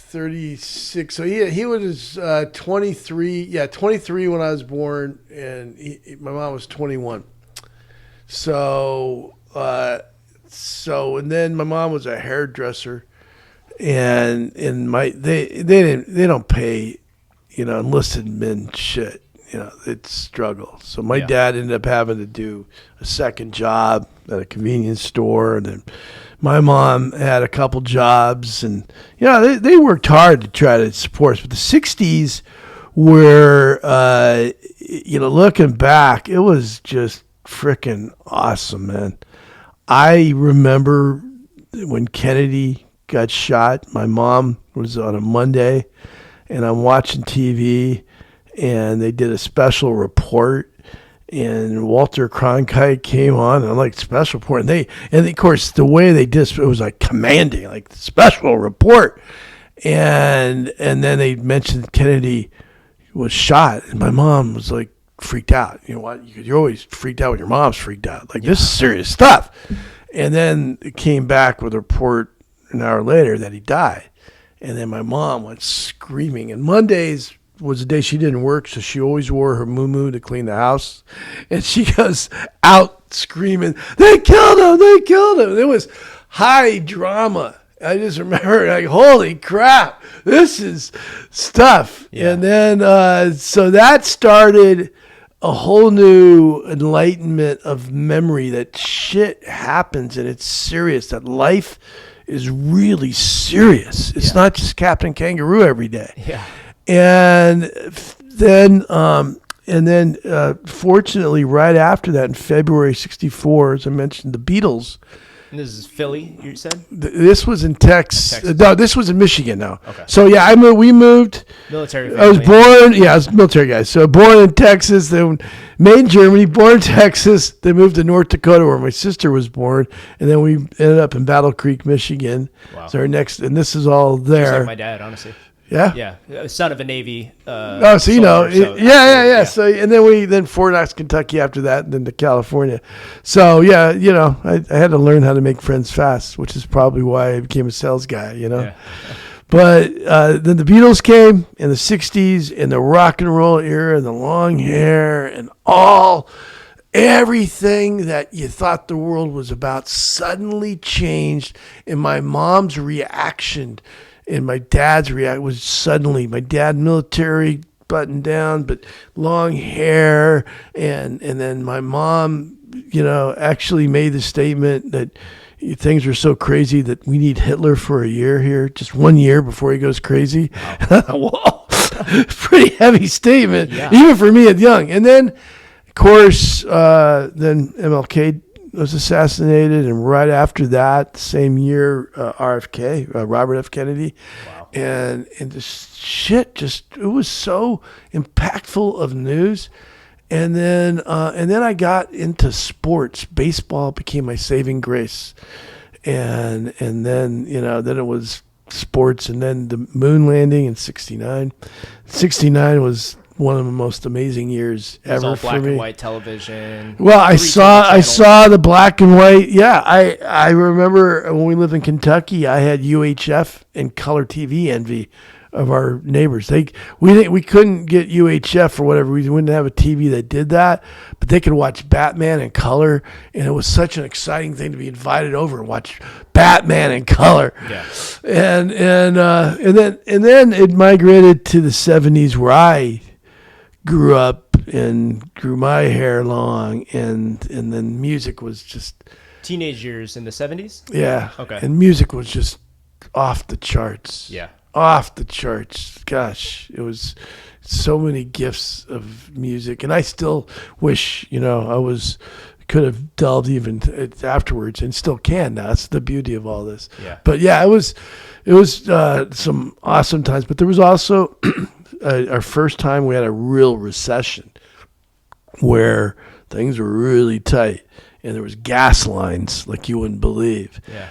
36. So he was 23. Yeah, 23 when I was born, and my mom was 21. So and then my mom was a hairdresser, and they don't pay, enlisted men shit. It's struggle. So my dad ended up having to do a second job at a convenience store, and then my mom had a couple jobs, and they worked hard to try to support us. But the '60s were, looking back, it was just freaking awesome, man. I remember when Kennedy got shot. My mom was on a Monday, and I'm watching TV, and they did a special report, and Walter Cronkite came on, and I'm like, special report, and of course the way they did it was like commanding, like special report, and then they mentioned Kennedy was shot, and my mom was like freaked out. You know what? You're always freaked out when your mom's freaked out. Like, this is serious stuff. And then it came back with a report an hour later that he died, and then my mom went screaming. And Mondays was the day she didn't work, so she always wore her muumuu to clean the house, and she goes out screaming, "They killed him! They killed him!" It was high drama. I just remember, like, holy crap, this is stuff. Yeah. And then so that started a whole new enlightenment of memory, that shit happens and it's serious, that life is really serious. It's not just Captain Kangaroo every day. Yeah. And then fortunately, right after that, in February '64, as I mentioned, the Beatles. And this is Philly, you said? This was in Texas. No, this was in Michigan now. Okay. So yeah, we moved. Military family. I was born. I was a military guy. So born in Texas, then made in Germany, born in Texas. Then moved to North Dakota, where my sister was born, and then we ended up in Battle Creek, Michigan. Wow. So and this is all there. Just like my dad, honestly. Yeah, son of a Navy. So yeah. So and then Fort Knox, Kentucky after that, and then to California. So yeah, I had to learn how to make friends fast, which is probably why I became a sales guy. Yeah. But then the Beatles came in the '60s, and the rock and roll era, and the long hair, and everything that you thought the world was about suddenly changed, and my mom's reaction. And my dad's reaction was suddenly, my dad military, buttoned down, but long hair. And then my mom, actually made the statement that things are so crazy that we need Hitler for a year here, just 1 year before he goes crazy. Wow. Whoa, pretty heavy statement, even for me at young. And then, of course, then MLK was assassinated, and right after that, same year, RFK, Robert F. Kennedy. Wow. And this shit it was so impactful of news. And then I got into sports. Baseball became my saving grace. And then, then it was sports, and then the moon landing in '69. '69 was one of the most amazing years ever for me. It was all black and white television. Well, I saw the black and white. Yeah, I remember when we lived in Kentucky, I had UHF and color TV envy of our neighbors. We couldn't get UHF for whatever reason. We didn't have a TV that did that, but they could watch Batman in color, and it was such an exciting thing to be invited over and watch Batman in color. Yeah. And then it migrated to the '70s, where I grew up and grew my hair long, and then music was just teenage years in the '70s. Yeah. Okay. And music was just off the charts. Yeah. Off the charts. Gosh, it was so many gifts of music, and I still wish could have delved even afterwards, and still can now. That's the beauty of all this. Yeah. But yeah, it was some awesome times, but there was also our first time we had a real recession where things were really tight, and there was gas lines like you wouldn't believe. Yeah.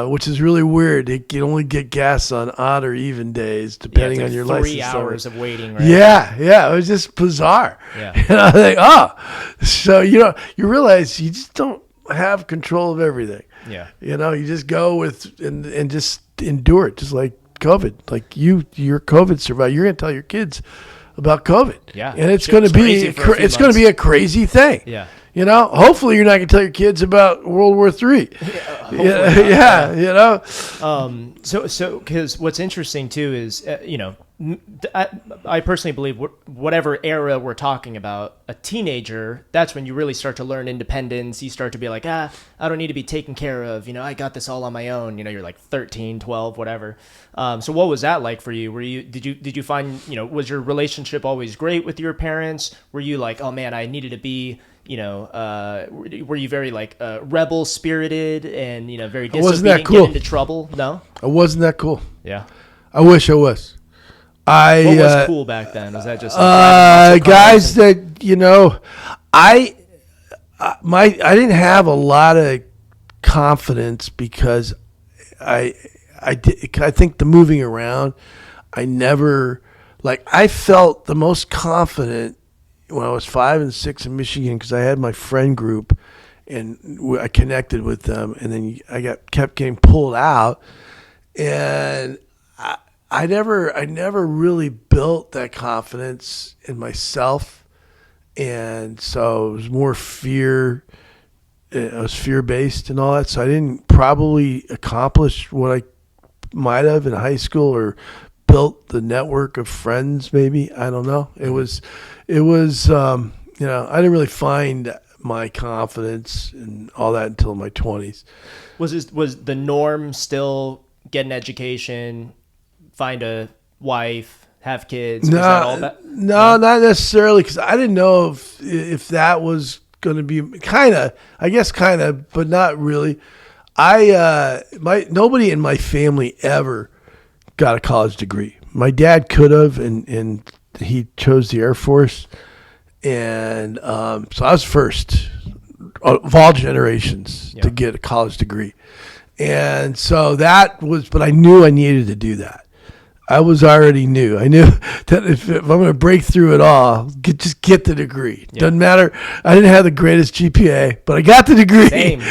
Which is really weird. You can only get gas on odd or even days, depending on your license. 3 hours of waiting, right? Yeah. It was just bizarre. Yeah. So you realize you just don't have control of everything. Yeah. You just go with and just endure it, just like COVID. Like you're COVID survivor. You're going to tell your kids about COVID. Yeah. And it's Shit going was to crazy be for a few it's going to be a crazy thing. Yeah. You know, hopefully you're not going to tell your kids about World War III. Yeah. So because what's interesting too is, I personally believe whatever era we're talking about, a teenager, that's when you really start to learn independence. You start to be like, I don't need to be taken care of. I got this all on my own. You're like 13, 12, whatever. So what was that like for you? Did you find, was your relationship always great with your parents? Were you like, oh man, I needed to be, were you very like rebel spirited and, very disobedient, cool. get into trouble? No? I wasn't that cool. Yeah. I wish I was. What was cool back then? Was that just guys that I didn't have a lot of confidence because I think the moving around, I felt the most confident when I was 5 and 6 in Michigan because I had my friend group and I connected with them, and then I kept getting pulled out, and I never really built that confidence in myself, and so it was more fear. I was fear-based and all that, so I didn't probably accomplish what I might have in high school or built the network of friends. Maybe, I don't know. It was I didn't really find my confidence and all that until my 20s. Was the norm still get an education, find a wife, have kids? Was that all that? No, not necessarily, because I didn't know if that was going to be kind of, but not really. Nobody in my family ever got a college degree. My dad could have, and he chose the Air Force, and so I was first of all generations to get a college degree, and so but I knew I needed to do that. I knew that if I'm going to break through it all, just get the degree. Yeah. Doesn't matter. I didn't have the greatest GPA, but I got the degree. Same.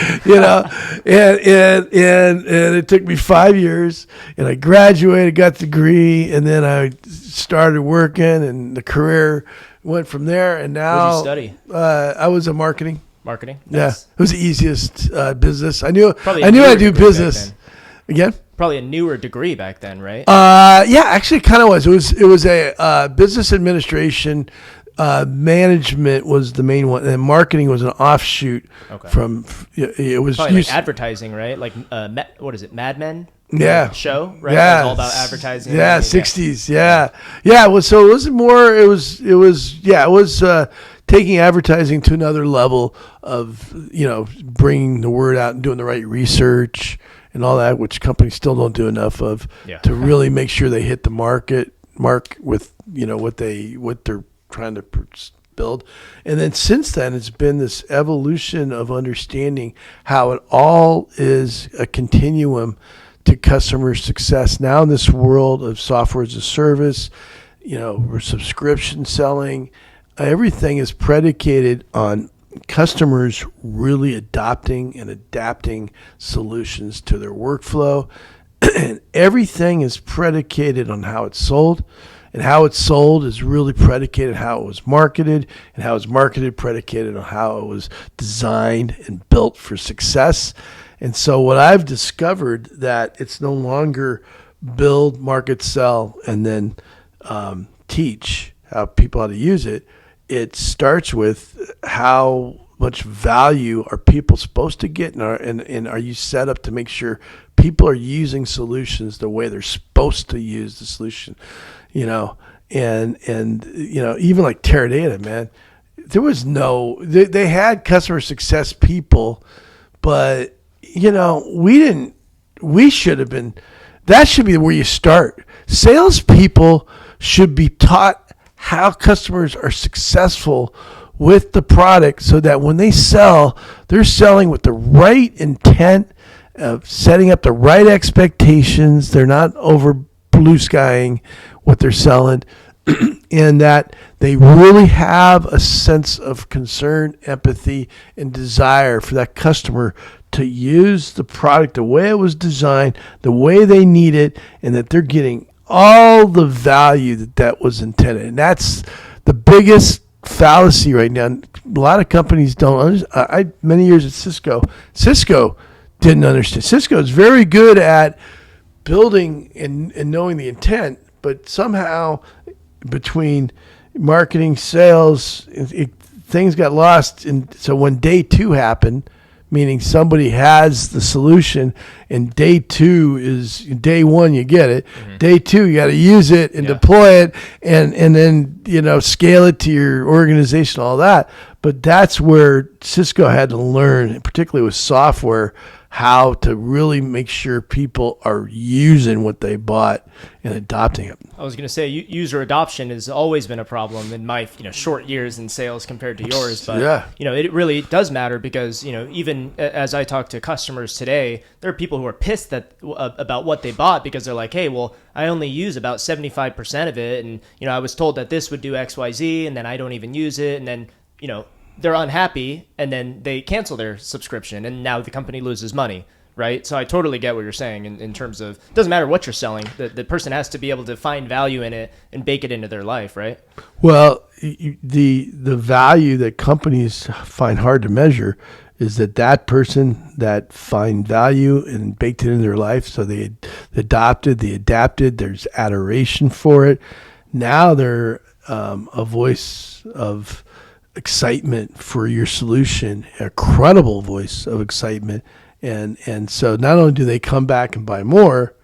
And it took me 5 years, and I graduated, got the degree, and then I started working, and the career went from there. And now, what did you study? I was in marketing. Marketing. Yeah, nice. it was the easiest business. I knew Probably I do business. Again. Probably a newer degree back then, right? Yeah, actually, it kind of was. It was a business administration, management was the main one, and marketing was an offshoot from. It was probably like advertising, right? Like what is it, Mad Men? Yeah, show, right? Yeah, it was all about advertising. Yeah, 60s. Yeah. It was. So it wasn't more. It was taking advertising to another level of bringing the word out and doing the right research and all that, which companies still don't do enough of, to really make sure they hit the mark with what they're trying to build. And then since then, it's been this evolution of understanding how it all is a continuum to customer success. Now in this world of software as a service, we're subscription selling. Everything is predicated on customers really adopting and adapting solutions to their workflow. And everything is predicated on how it's sold. And how it's sold is really predicated on how it was marketed, and how it's marketed predicated on how it was designed and built for success. And so what I've discovered that it's no longer build, market, sell, and then teach how people how to use it. It starts with how much value are people supposed to get, and are you set up to make sure people are using solutions the way they're supposed to use the solution, and even like Teradata, man, there was they had customer success people, but we should have been. That should be where you start. Salespeople should be taught how customers are successful with the product so that when they sell, they're selling with the right intent of setting up the right expectations. They're not over blue skying what they're selling, and that they really have a sense of concern, empathy, and desire for that customer to use the product the way it was designed, the way they need it, and that they're getting all the value that was intended. And that's the biggest fallacy right now. A lot of companies don't understand. I many years at Cisco didn't understand. Cisco is very good at building and knowing the intent, but somehow between marketing, sales, things got lost. And so when day 2 happened, meaning somebody has the solution, and day 2 is day 1, you get it. Mm-hmm. Day 2, you got to use it and deploy it, and then scale it to your organization, all that. But that's where Cisco had to learn, particularly with software, how to really make sure people are using what they bought and adopting it. I was going to say user adoption has always been a problem in my short years in sales compared to yours, but it really does matter because even as I talk to customers today, there are people who are pissed about what they bought because they're like, hey, well, I only use about 75% of it, and I was told that this would do XYZ, and then I don't even use it, and then they're unhappy, and then they cancel their subscription, and now the company loses money, right? So I totally get what you're saying in terms of, it doesn't matter what you're selling, the person has to be able to find value in it and bake it into their life, right? Well, the value that companies find hard to measure is that person that find value and baked it into their life, so they adopted, they adapted, there's adoration for it. Now they're a voice of excitement for your solution, a credible voice of excitement, and so not only do they come back and buy more,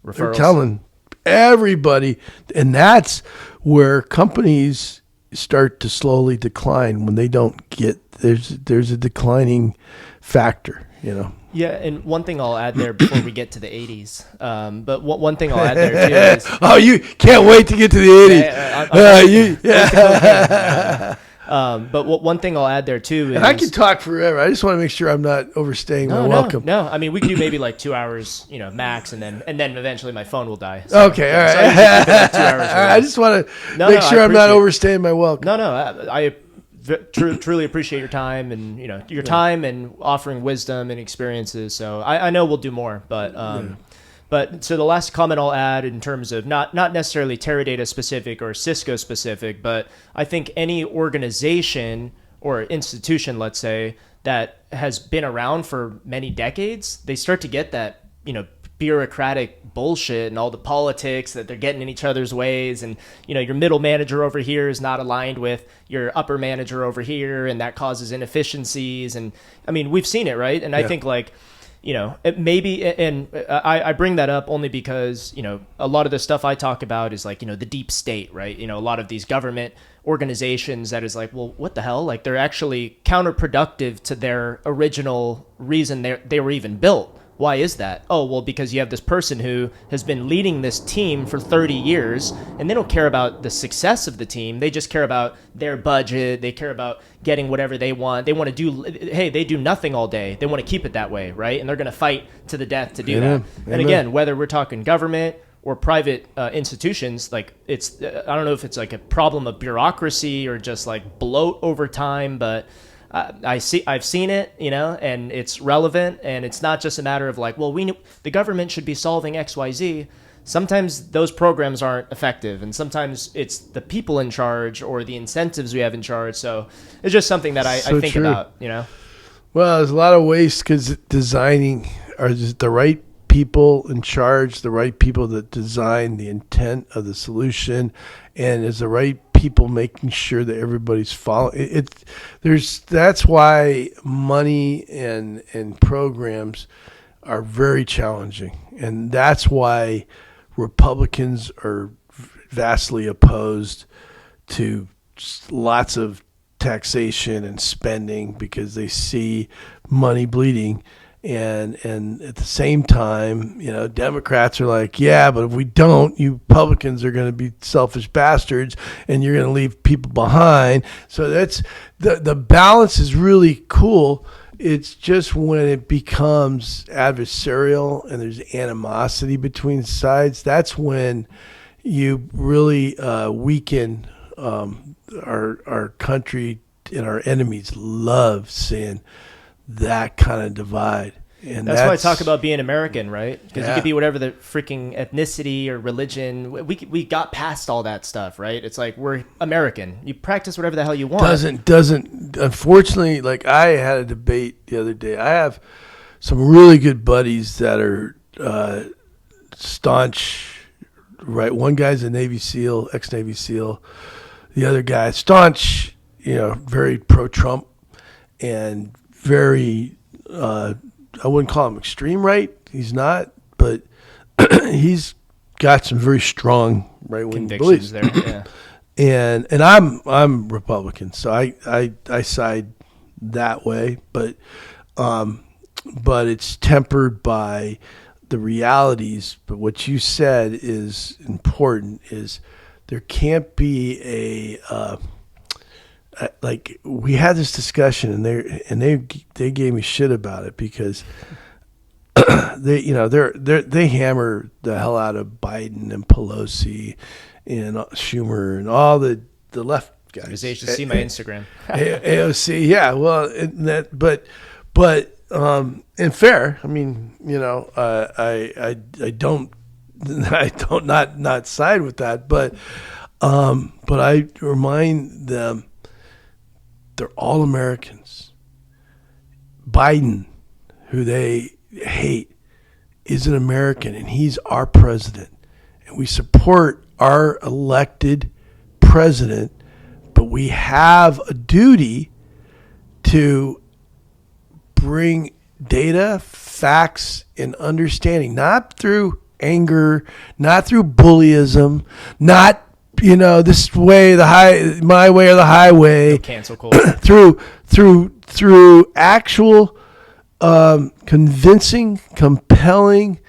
referrals. They're telling everybody, and that's where companies start to slowly decline when they don't get there's a declining factor. Yeah, and one thing I'll add there before we get to the 80s, but one thing I'll add there too is... Oh, you can't wait to get to the 80s. But one thing I'll add there too is... And I can talk forever. I just want to make sure I'm not overstaying my welcome. No, I mean, we can do maybe like 2 hours, max, and then eventually my phone will die. So, okay, all right. So like 2 hours. I just want to make sure I'm not overstaying my welcome. No, I truly appreciate your time and your time and offering wisdom and experiences. So I know we'll do more, but so the last comment I'll add in terms of not necessarily Teradata specific or Cisco specific, but I think any organization or institution, let's say, that has been around for many decades, they start to get that bureaucratic bullshit and all the politics that they're getting in each other's ways, and your middle manager over here is not aligned with your upper manager over here, and that causes inefficiencies. And I mean, we've seen it, right? And I think it maybe, and I bring that up only because a lot of the stuff I talk about is like the deep state, right? A lot of these government organizations that is like, well, what the hell? Like, they're actually counterproductive to their original reason they were even built. Why is that? Oh, well, because you have this person who has been leading this team for 30 years, and they don't care about the success of the team. They just care about their budget. They care about getting whatever they want. They want to they do nothing all day. They want to keep it that way, right? And they're going to fight to the death to do that. And again, whether we're talking government or private institutions, like I don't know if it's like a problem of bureaucracy or just like bloat over time, but I've seen it, and it's relevant, and it's not just a matter of like, well, the government should be solving XYZ. Sometimes those programs aren't effective, and sometimes it's the people in charge or the incentives we have in charge. So it's just something that I think about, Well, there's a lot of waste because designing are just the right people in charge, the right people that design the intent of the solution, and is the right people making sure that everybody's following it. That's why money and programs are very challenging, and that's why Republicans are vastly opposed to lots of taxation and spending because they see money bleeding. And at the same time, Democrats are like, yeah, but if we don't, you Republicans are going to be selfish bastards and you're going to leave people behind. So that's the balance is really cool. It's just when it becomes adversarial and there's animosity between sides, that's when you really weaken our country, and our enemies love seeing that kind of divide. And that's why I talk about being American, right? Because Yeah. you could be whatever the freaking ethnicity or religion. We got past all that stuff, right? It's like we're American. You practice whatever the hell you want. Doesn't unfortunately, like I had a debate the other day. I have some really good buddies that are staunch, right? One guy's a Navy SEAL, ex-Navy SEAL. The other guy, staunch, very pro-Trump and very, I wouldn't call him extreme right. He's not, but he's got some very strong right-wing beliefs. Convictions there, yeah. And I'm Republican, so I side that way, but it's tempered by the realities. But what you said is important. Is there can't be like we had this discussion and they gave me shit about it because they hammer the hell out of Biden and Pelosi and Schumer and all the left guys. You should see my Instagram. AOC, yeah. Well, but and fair. I mean, I don't not side with that, but I remind them they're all Americans. Biden, who they hate, is an American, and he's our president, and we support our elected president, but we have a duty to bring data, facts, and understanding, not through anger, not through bullyism, not this way, my way or the highway. No cancel culture. through actual convincing, compelling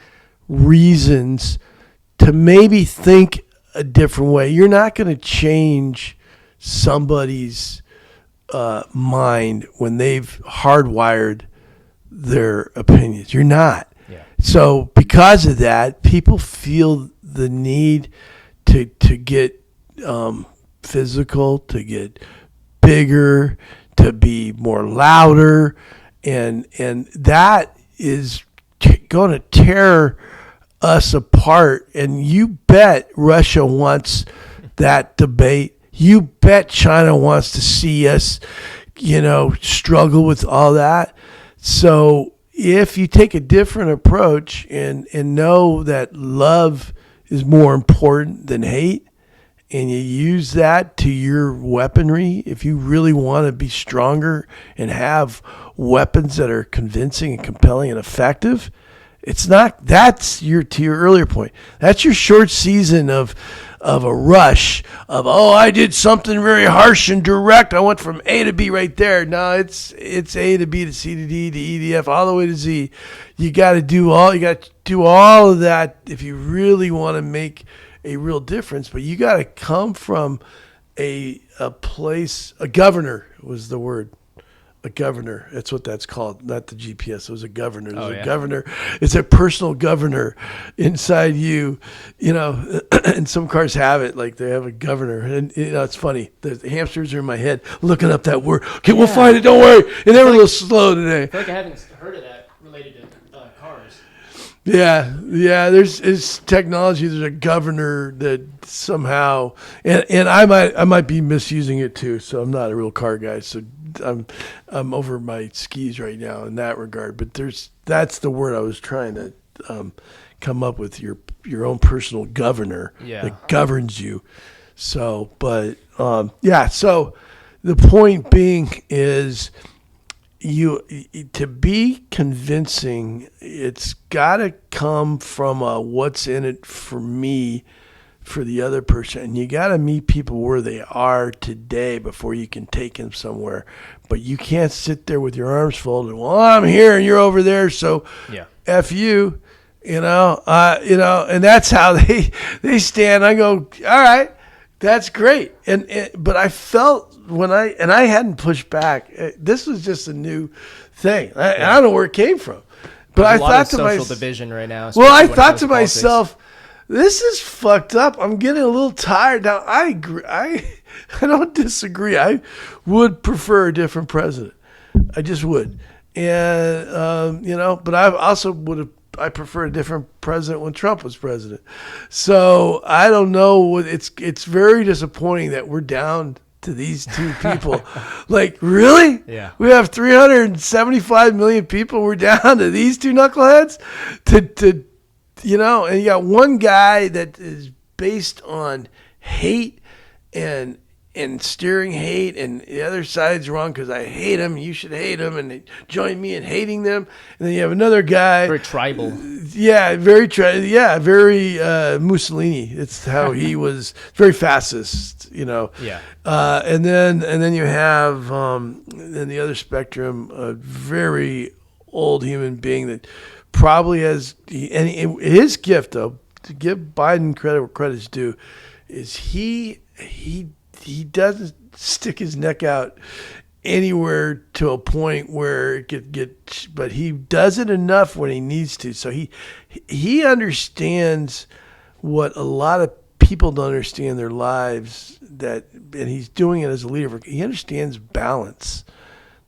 reasons to maybe think a different way. You're not going to change somebody's mind when they've hardwired their opinions. You're not. Yeah. So because of that, people feel the need to get physical, to get bigger, to be more louder, and that is going to tear us apart. And you bet Russia wants that debate. You bet China wants to see us, struggle with all that. So if you take a different approach and know that love is more important than hate, and you use that to your weaponry, if you really want to be stronger and have weapons that are convincing and compelling and effective, to your earlier point, that's your short season of a rush of, I did something very harsh and direct. I went from A to B right there. No, it's A to B to C to D to E to F all the way to Z. You got to do all of that if you really want to make a real difference. But you got to come from a place. A governor was the word. A governor. That's what that's called. Not the GPS. It was a governor. There's a governor. It's a personal governor inside you. And some cars have it. Like they have a governor. And it's funny. The hamsters are in my head looking up that word. Okay, we'll find it. Don't worry. And they were a little slow today. I feel like I haven't heard of that related to cars. Yeah. There's technology. There's a governor that somehow, and I might be misusing it too. So I'm not a real car guy. So I'm over my skis right now in that regard. But that's the word I was trying to come up with. Your own personal governor that governs you. So, but So the point being is, to be convincing, it's got to come from what's in it for me, for the other person. And you got to meet people where they are today before you can take them somewhere. But you can't sit there with your arms folded. Well, I'm here and you're over there, so F you, and that's how they stand. I go, all right, that's great. But I felt I hadn't pushed back. This was just a new thing. I don't know where it came from. But There's I a lot thought of to social myself, division right now. well, I especially when it thought comes to politics. myself, this is fucked up. I'm getting a little tired now. I agree. I don't disagree. I would prefer a different president. I just would. And but I also I prefer a different president when Trump was president. So I don't know. It's very disappointing that we're down to these two people. Like, really? Yeah. We have 375 million people. We're down to these two knuckleheads to and you got one guy that is based on hate and steering hate, and the other side's wrong because I hate him. You should hate him, and they join me in hating them. And then you have another guy, very tribal. Yeah, very Mussolini. It's how he was, very fascist. Yeah. And then you have in the other spectrum a very old human being that probably has his gift, though, to give Biden credit where credit's due, is he doesn't stick his neck out anywhere to a point where it could get, but he does it enough when he needs to. So he understands what a lot of people don't understand in their lives, and he's doing it as a leader. He understands balance.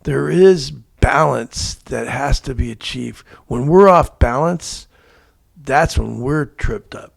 There is balance that has to be achieved. When we're off balance, that's when we're tripped up.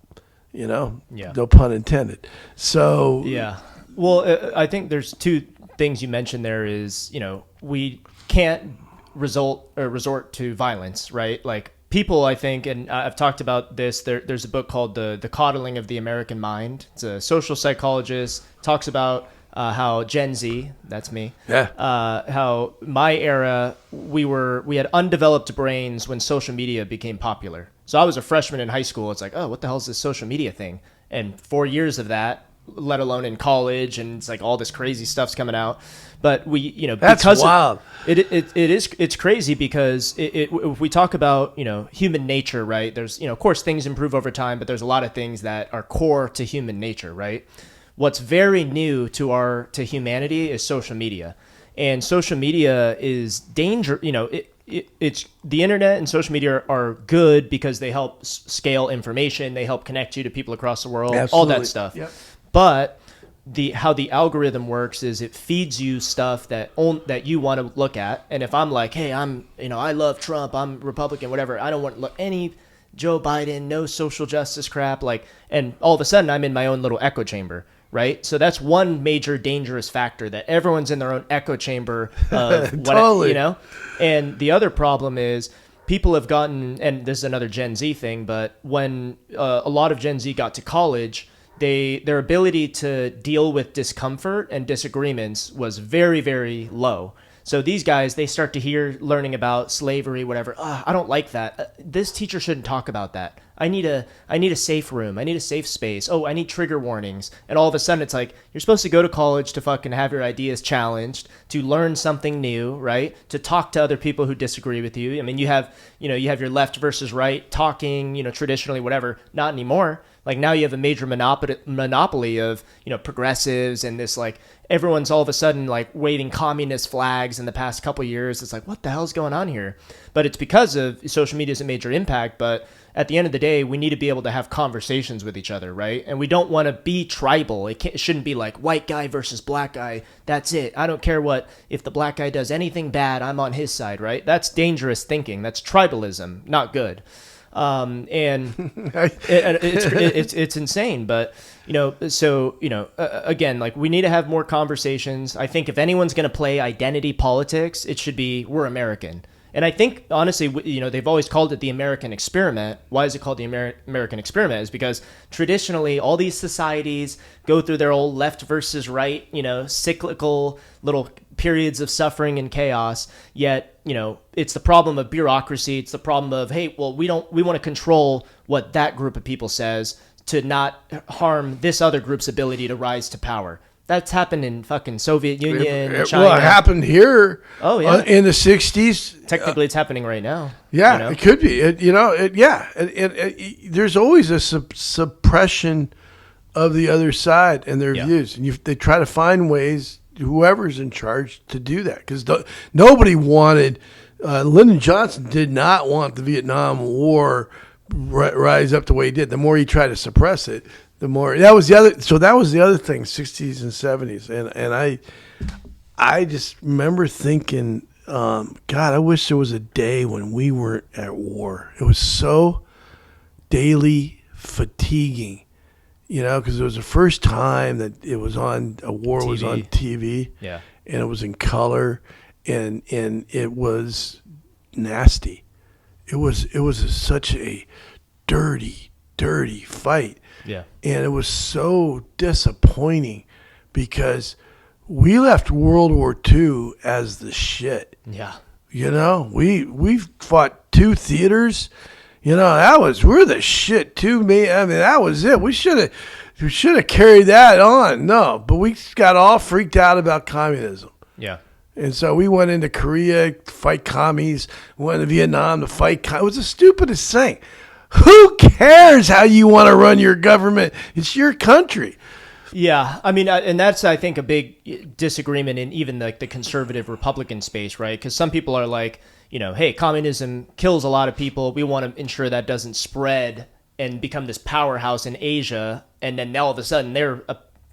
No pun intended. So yeah. Well, I think there's two things you mentioned there is, we can't resort to violence, right? Like people, I think, and I've talked about this, there's a book called The Coddling of the American Mind. It's a social psychologist, talks about how Gen Z, that's me, how my era, we had undeveloped brains when social media became popular. So I was a freshman in high school. It's like, oh, what the hell is this social media thing? And 4 years of that, let alone in college, and it's like all this crazy stuff's coming out. But that's because wild. It's crazy because if we talk about human nature, right? There's of course things improve over time, but there's a lot of things that are core to human nature, right? What's very new to humanity is social media, and social media is danger. It's the internet and social media are good because they help scale information, they help connect you to people across the world, Absolutely. all that stuff. Yep. But how the algorithm works is it feeds you stuff that you want to look at. And if I'm like, hey, I love Trump, I'm Republican, whatever, I don't want to look any Joe Biden, no social justice crap, and all of a sudden I'm in my own little echo chamber. Right. So that's one major dangerous factor, that everyone's in their own echo chamber of totally. And the other problem is people have gotten, and this is another Gen Z thing, but when a lot of Gen Z got to college, their ability to deal with discomfort and disagreements was very, very low. So these guys, they start to learning about slavery, whatever. I don't like that. This teacher shouldn't talk about that. I need a safe room. I need a safe space. Oh, I need trigger warnings. And all of a sudden it's like, you're supposed to go to college to fucking have your ideas challenged, to learn something new, right? To talk to other people who disagree with you. I mean, you have your left versus right talking, traditionally, whatever. Not anymore. Like now you have a major monopoly of, progressives, and this, like, everyone's all of a sudden like waving communist flags in the past couple of years. It's like, what the hell's going on here? But it's because of social media's a major impact. But at the end of the day, we need to be able to have conversations with each other, right? And we don't want to be tribal. It shouldn't be like white guy versus black guy. That's it. I don't care if the black guy does anything bad, I'm on his side, right? That's dangerous thinking. That's tribalism, not good. And it's insane, but again, like, we need to have more conversations. I think if anyone's going to play identity politics, it should be, we're American. And I think, honestly, they've always called it the American experiment. Why is it called the American experiment? Is because traditionally all these societies go through their old left versus right, cyclical little periods of suffering and chaos. Yet, it's the problem of bureaucracy. It's the problem of, hey, well, we want to control what that group of people says to not harm this other group's ability to rise to power. That's happened in fucking Soviet Union, China. Well, it happened here. Oh, yeah. In the 60s. Technically, it's happening right now. Yeah, it could be. There's always a suppression of the other side and their views. And they try to find ways, whoever's in charge, to do that. Because nobody wanted, Lyndon Johnson did not want the Vietnam War rise up the way he did. The more he tried to suppress it, the more that was the other thing, 60s and 70s, and I just remember thinking, God, I wish there was a day when we weren't at war. It was so daily fatiguing, because it was the first time that it was on, a war TV. was on TV. Yeah. And it was in color, and it was nasty. It was such a dirty fight. Yeah. And it was so disappointing because we left World War II as the shit. Yeah. We fought 2 theaters. We're the shit too, man. I mean, that was it. We should have carried that on. No, but we got all freaked out about communism. Yeah. And so we went into Korea to fight commies, went to Vietnam to fight It was the stupidest thing. Who cares how you want to run your government? It's your country. Yeah, I mean, and that's, I think, a big disagreement in even like the conservative Republican space, right? Because some people are like, hey, communism kills a lot of people. We want to ensure that doesn't spread and become this powerhouse in Asia. And then all of a sudden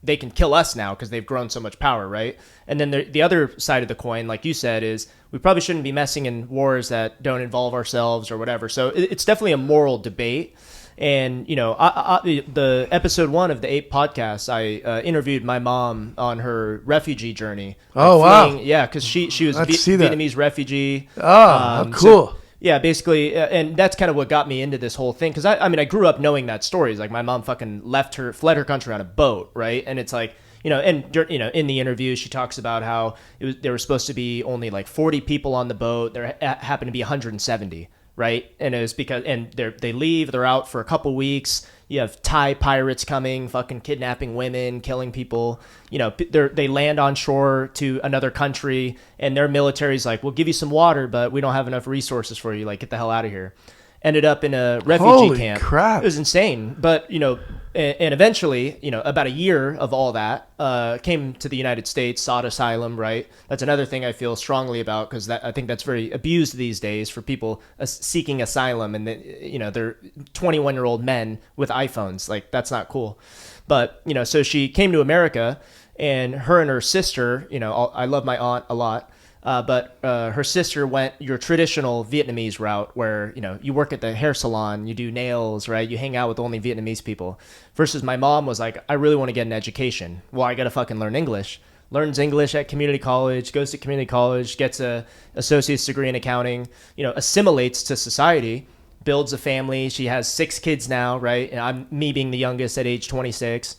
they can kill us now because they've grown so much power, right? And then the other side of the coin, like you said, is we probably shouldn't be messing in wars that don't involve ourselves or whatever. So it's definitely a moral debate. And, the episode 1 of the Ape podcast, I interviewed my mom on her refugee journey. Oh, wow. Yeah, because she was a Vietnamese refugee. Oh, how cool. So, yeah, basically, and that's kind of what got me into this whole thing. Because, I grew up knowing that story. It's like my mom fucking fled her country on a boat, right? And it's like, in the interview, she talks about how there were supposed to be only like 40 people on the boat. There happened to be 170. Right. And it was because they leave. They're out for a couple weeks. You have Thai pirates coming, fucking kidnapping women, killing people. They land on shore to another country and their military's like, we'll give you some water, but we don't have enough resources for you. Like, get the hell out of here. Ended up in a refugee camp. Crap. It was insane. But, and eventually, about a year of all that, came to the United States, sought asylum, right? That's another thing I feel strongly about because I think that's very abused these days for people seeking asylum. And, they're 21-year-old men with iPhones. Like, that's not cool. But, so she came to America and her sister, I love my aunt a lot. But her sister went your traditional Vietnamese route where, you work at the hair salon, you do nails, right? You hang out with only Vietnamese people. Versus my mom was like, I really want to get an education. Well, I got to fucking learn English. Learns English at community college, goes to community college, gets a associate's degree in accounting, assimilates to society, builds a family. She has 6 kids now, right? And me being the youngest at age 26.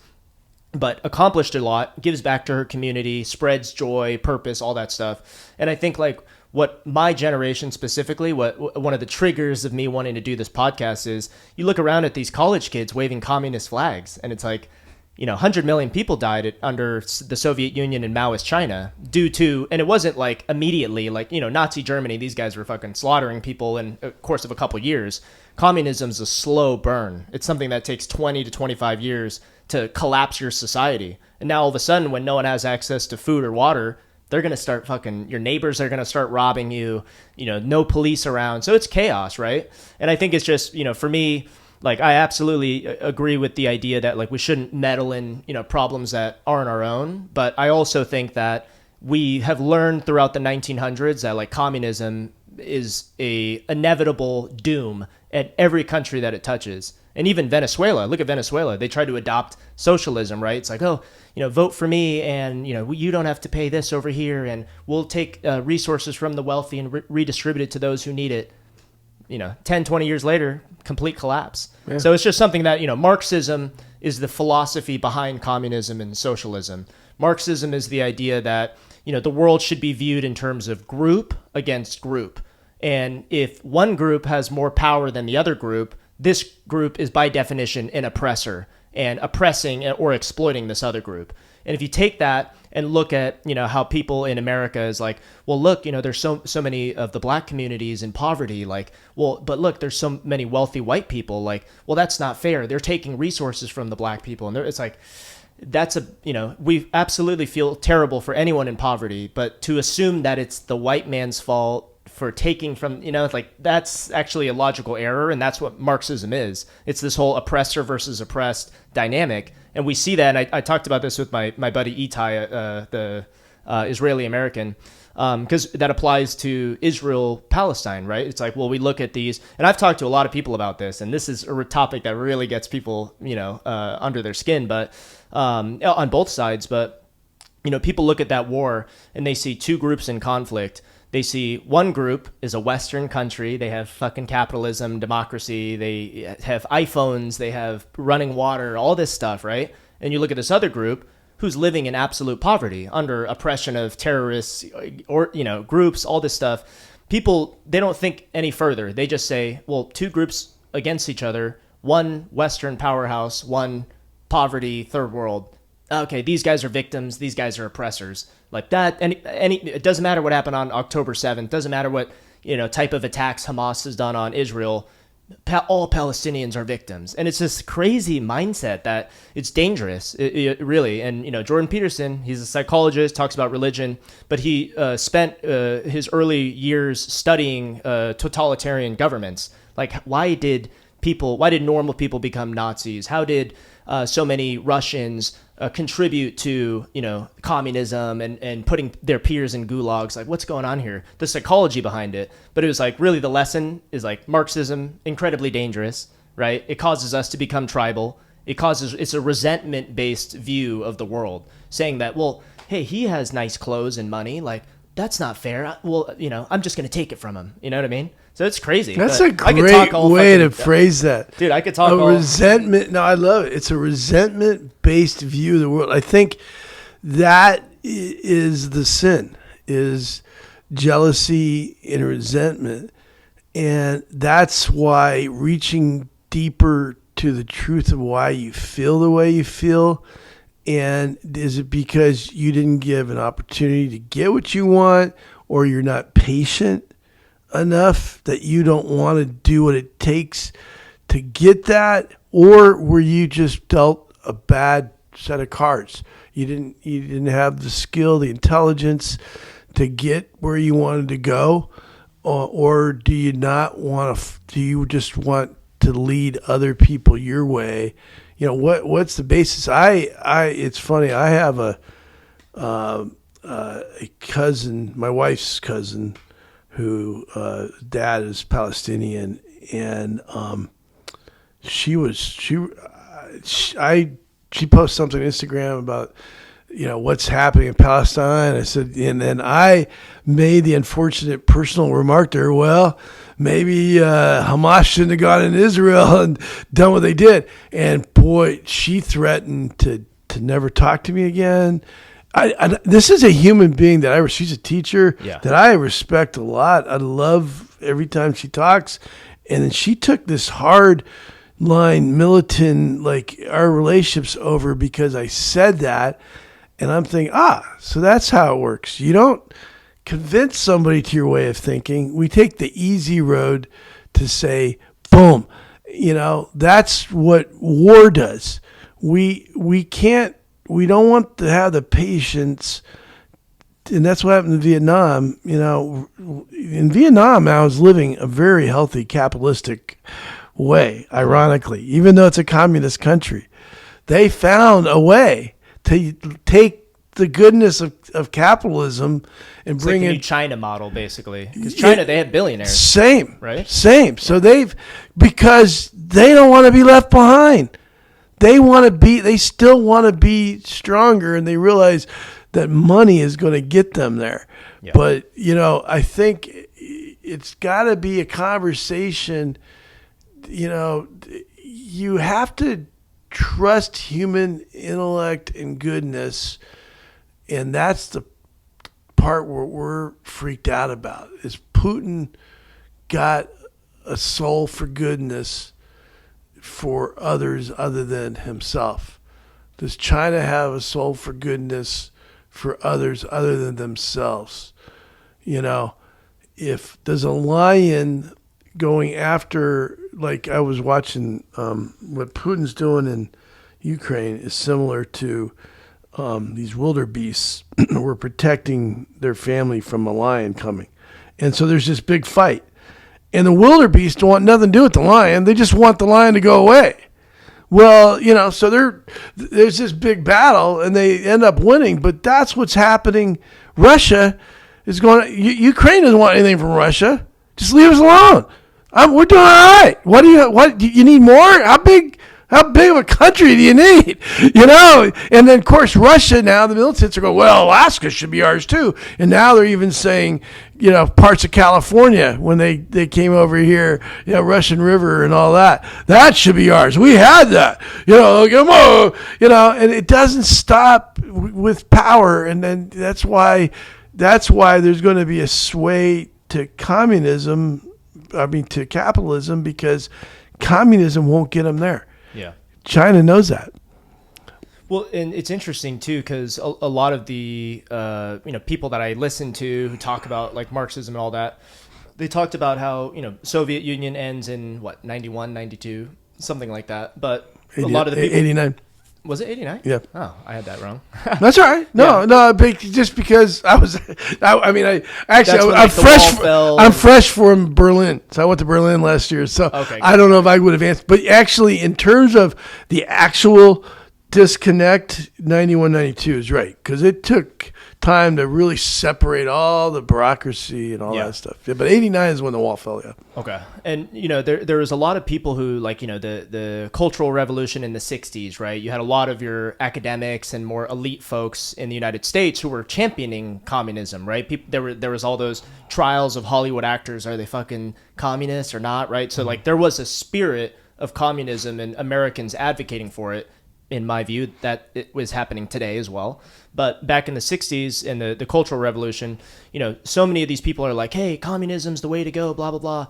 But accomplished a lot, gives back to her community, spreads joy, purpose, all that stuff. And I think like what my generation specifically, what one of the triggers of me wanting to do this podcast is you look around at these college kids waving communist flags and it's like, 100 million people died under the Soviet Union and Maoist China due to, and it wasn't like immediately like, Nazi Germany, these guys were fucking slaughtering people in a course of a couple years. Communism's a slow burn. It's something that takes 20 to 25 years to collapse your society. And now all of a sudden, when no one has access to food or water, they're going to start your neighbors are going to start robbing you, no police around. So it's chaos, right? And I think it's just, for me, like, I absolutely agree with the idea that like we shouldn't meddle in, problems that aren't our own. But I also think that we have learned throughout the 1900s that like communism is a inevitable doom at every country that it touches. And even Venezuela, look at Venezuela. They try to adopt socialism, right? It's like, oh, vote for me and, you don't have to pay this over here and we'll take resources from the wealthy and redistribute it to those who need it. 10, 20 years later, complete collapse. Yeah. So it's just something that, Marxism is the philosophy behind communism and socialism. Marxism is the idea that, the world should be viewed in terms of group against group. And if one group has more power than the other group, this group is by definition an oppressor and oppressing or exploiting this other group. And if you take that and look at, how people in America is like, well, look, there's so many of the black communities in poverty, like, well, but look, there's so many wealthy white people, like, well, that's not fair. They're taking resources from the black people. And it's like, we absolutely feel terrible for anyone in poverty, but to assume that it's the white man's fault for taking from, like that's actually a logical error. And that's what Marxism is. It's this whole oppressor versus oppressed dynamic. And we see that. And I talked about this with my buddy Itai, the Israeli American, because that applies to Israel Palestine, right? It's like, well, we look at these, and I've talked to a lot of people about this, and this is a topic that really gets people, under their skin, but on both sides. But people look at that war and they see two groups in conflict. They see one group is a Western country. They have fucking capitalism, democracy. They have iPhones. They have running water, all this stuff, right? And you look at this other group who's living in absolute poverty under oppression of terrorists or, groups, all this stuff. People, they don't think any further. They just say, well, two groups against each other, one Western powerhouse, one poverty, third world. Okay, these guys are victims. These guys are oppressors. Like that, it doesn't matter what happened on October 7th. Doesn't matter what type of attacks Hamas has done on Israel. All Palestinians are victims, and it's this crazy mindset that it's dangerous, it really. And Jordan Peterson, he's a psychologist, talks about religion, but he spent his early years studying totalitarian governments. Like, why did normal people become Nazis? How did so many Russians contribute to communism and putting their peers in gulags? Like, what's going on here? The psychology behind it. But it was like, really, the lesson is like Marxism, incredibly dangerous, right? It causes us to become tribal. It's a resentment based view of the world, saying that, well, hey, he has nice clothes and money, like that's not fair. Well, I'm just going to take it from him. You know what I mean? So it's crazy. That's a great way to phrase that. Dude, I could talk resentment. No, I love it. It's a resentment-based view of the world. I think that is the sin, is jealousy and resentment. And that's why reaching deeper to the truth of why you feel the way you feel. And is it because you didn't give an opportunity to get what you want, or you're not patient enough that you don't want to do what it takes to get that, or were you just dealt a bad set of cards? You didn't have the skill, the intelligence to get where you wanted to go, or do you not want to? Do you just want to lead other people your way? What's the basis? It's funny. I have a cousin, my wife's cousin, who dad is Palestinian, and she posted something on Instagram about what's happening in Palestine. I said, and then I made the unfortunate personal remark to her, well, maybe Hamas shouldn't have gone in Israel and done what they did. And boy, she threatened to never talk to me again. This is a human being she's a teacher that I respect a lot. I love every time she talks. And then she took this hard line militant, like our relationship's over because I said that. And I'm thinking, so that's how it works. You don't convince somebody to your way of thinking. We take the easy road to say, boom, that's what war does. We don't want to have the patience, and that's what happened in Vietnam. In Vietnam, I was living a very healthy capitalistic way, ironically, even though it's a communist country. They found a way to take the goodness of capitalism and it's bring like the in new China model, basically. Because China, they have billionaires. Same, right? Same. So because they don't want to be left behind. They still want to be stronger, and they realize that money is going to get them there. Yeah. But, I think it's got to be a conversation. You have to trust human intellect and goodness, and that's the part where we're freaked out about, is Putin got a soul for goodness for others other than himself? Does China have a soul for goodness for others other than themselves? If there's a lion going after, like I was watching, what Putin's doing in Ukraine is similar to these wildebeests who are protecting their family from a lion coming. And so there's this big fight. And the wildebeest don't want nothing to do with the lion. They just want the lion to go away. Well, so there's this big battle, and they end up winning. But that's what's happening. Russia is going. Ukraine doesn't want anything from Russia. Just leave us alone. We're doing all right. What do you need more? How big of a country do you need? And then of course Russia now, the militants are going, well, Alaska should be ours too. And now they're even saying, parts of California when they came over here, Russian River and all that should be ours. We had that, and it doesn't stop with power. And then that's why there's going to be a sway to to capitalism, because communism won't get them there. Yeah. China knows that. Well, and it's interesting too, because a lot of the people that I listen to who talk about like Marxism and all that, they talked about how Soviet Union ends in 91, 92, something like that. But 80, a lot of the people, 89. Was it 89? Yeah. Oh, I had that wrong. That's all right. No, just because I'm fresh from Berlin. So I went to Berlin last year. So okay, I don't know if I would have answered. But actually, in terms of the actual disconnect, 91, 92 is right. Because it took time to really separate all the bureaucracy and all that stuff. Yeah, but 89 is when the wall fell, yeah. Okay. And, there was a lot of people who, like, the Cultural Revolution in the 60s, right? You had a lot of your academics and more elite folks in the United States who were championing communism, right? There was all those trials of Hollywood actors. Are they fucking communists or not, right? So, like, there was a spirit of communism and Americans advocating for it. In my view, that it was happening today as well. But back in the 60s and the Cultural Revolution, so many of these people are like, hey, communism's the way to go, blah, blah, blah.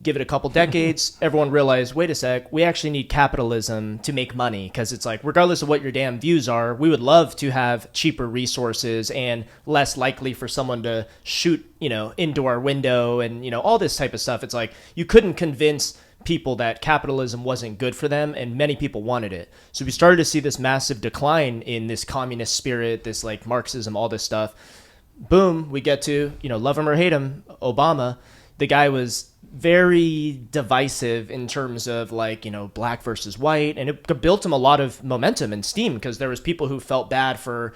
Give it a couple decades, everyone realized, wait a sec, we actually need capitalism to make money, because it's like, regardless of what your damn views are, we would love to have cheaper resources and less likely for someone to shoot, into our window and, all this type of stuff. It's like, you couldn't convince people that capitalism wasn't good for them, and many people wanted it. So we started to see this massive decline in this communist spirit, this like Marxism, all this stuff. Boom, we get to, love him or hate him, Obama. The guy was very divisive in terms of like, black versus white, and it built him a lot of momentum and steam, because there was people who felt bad for,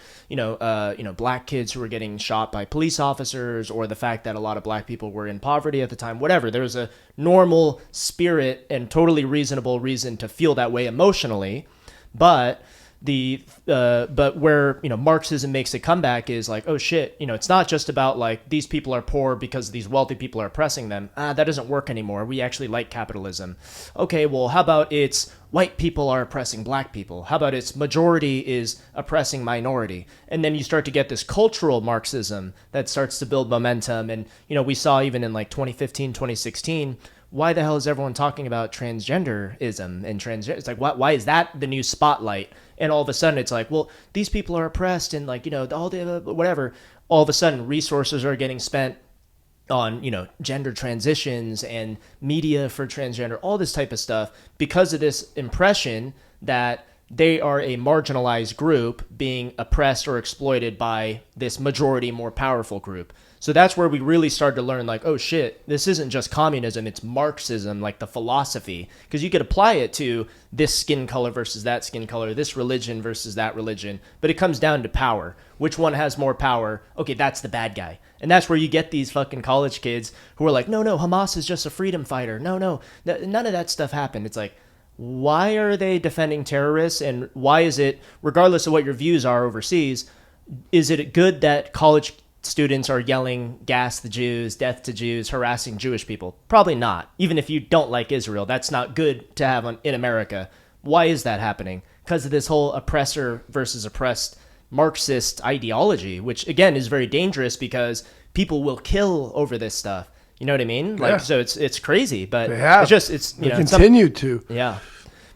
black kids who were getting shot by police officers, or the fact that a lot of black people were in poverty at the time, whatever. There was a normal spirit and totally reasonable reason to feel that way emotionally. But but where Marxism makes a comeback is like, oh shit, it's not just about like these people are poor because these wealthy people are oppressing them. That doesn't work anymore. We actually like capitalism. Okay, well, how about it's white people are oppressing black people? How about it's majority is oppressing minority? And then you start to get this cultural Marxism that starts to build momentum. And we saw even in like 2015, 2016. Why the hell is everyone talking about transgenderism and transgender? It's like, why is that the new spotlight? And all of a sudden it's like, well, these people are oppressed and like, all the whatever. All of a sudden resources are getting spent on, gender transitions and media for transgender, all this type of stuff, because of this impression that they are a marginalized group being oppressed or exploited by this majority, more powerful group. So that's where we really started to learn, like, oh shit, this isn't just communism, it's Marxism, like the philosophy. Because you could apply it to this skin color versus that skin color, this religion versus that religion. But it comes down to power. Which one has more power? Okay, that's the bad guy. And that's where you get these fucking college kids who are like, no, Hamas is just a freedom fighter. No, none of that stuff happened. It's like, why are they defending terrorists? And why is it, regardless of what your views are overseas, is it good that college students are yelling gas the Jews, death to Jews, harassing Jewish people? Probably not. Even if you don't like Israel, that's not good to have in America. Why is that happening? Because of this whole oppressor versus oppressed Marxist ideology, which again is very dangerous because people will kill over this stuff. You know what I mean? Like, so it's crazy, but it's they continue to. Yeah.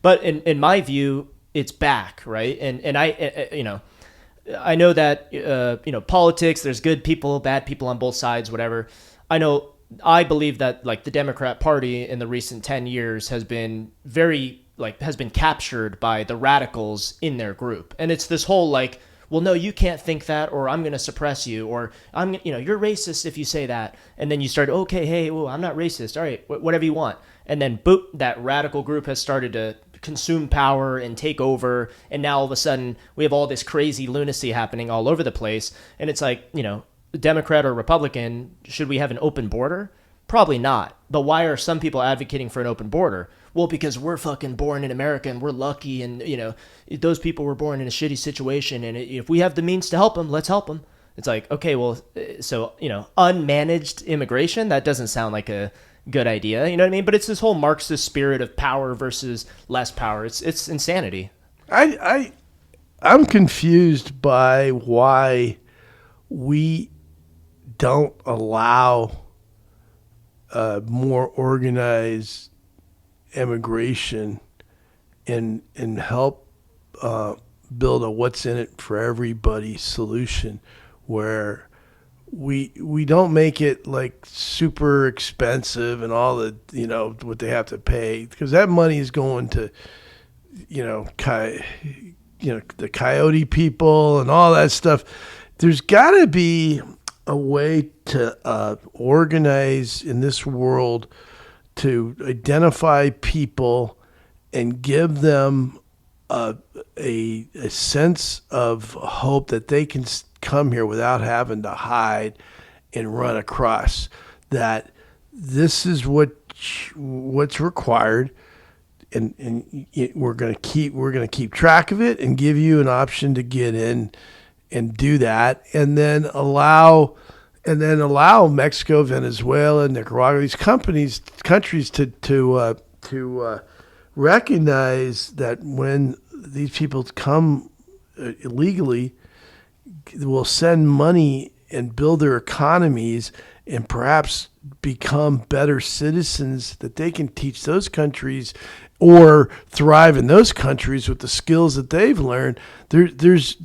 But in my view, it's back, right? And I know that, politics, there's good people, bad people on both sides, whatever. I believe that like the Democrat Party in the recent 10 years has been has been captured by the radicals in their group. And it's this whole like, well, no, you can't think that, or I'm going to suppress you, or you're racist if you say that. And then you start, okay, hey, well, I'm not racist. All right, whatever you want. And then boop, that radical group has started to consume power and take over. And now all of a sudden we have all this crazy lunacy happening all over the place. And it's like, Democrat or Republican, should we have an open border? Probably not. But why are some people advocating for an open border? Well, because we're fucking born in America and we're lucky, and those people were born in a shitty situation, and if we have the means to help them, let's help them. It's like, okay, well, so unmanaged immigration, that doesn't sound like a good idea, you know what I mean? But it's this whole Marxist spirit of power versus less power. It's insanity. I'm confused by why we don't allow more organized immigration and help build a what's in it for everybody solution, where we don't make it like super expensive and all the what they have to pay, because that money is going to the coyote people and all that stuff. There's got to be a way to organize in this world to identify people and give them a sense of hope that they can come here without having to hide and run across. That this is what's required, and we're going to keep track of it and give you an option to get in and do that, and then allow Mexico, Venezuela, Nicaragua, these countries to recognize that when these people come illegally, will send money and build their economies and perhaps become better citizens, that they can teach those countries or thrive in those countries with the skills that they've learned. There's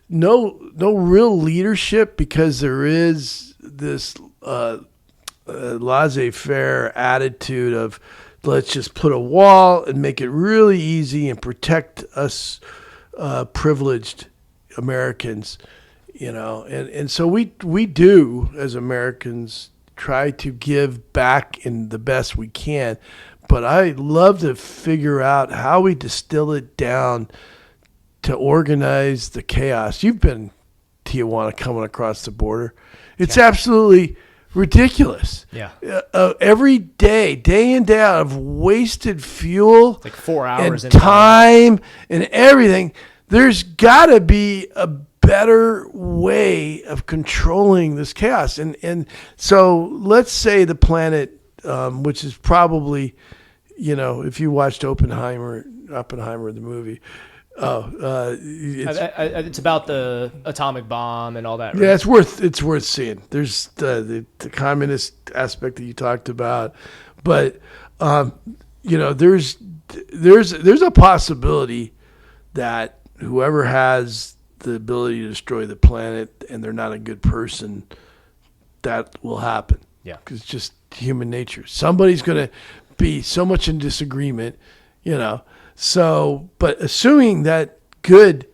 no real leadership, because there is this laissez-faire attitude of, let's just put a wall and make it really easy and protect us privileged Americans, and so we do, as Americans, try to give back in the best we can, but I love to figure out how we distill it down to organize the chaos. You've been Tijuana coming across the border. It's absolutely ridiculous. Yeah. Every day in, day out, of wasted fuel, it's like 4 hours and time and everything. There's got to be a better way of controlling this chaos. And so let's say the planet, which is probably, if you watched Oppenheimer, the movie, it's about the atomic bomb and all that, right? Yeah, it's worth seeing. There's the communist aspect that you talked about, but there's a possibility that whoever has the ability to destroy the planet and they're not a good person, that will happen. Yeah, because it's just human nature. Somebody's going to be so much in disagreement, So, but assuming that good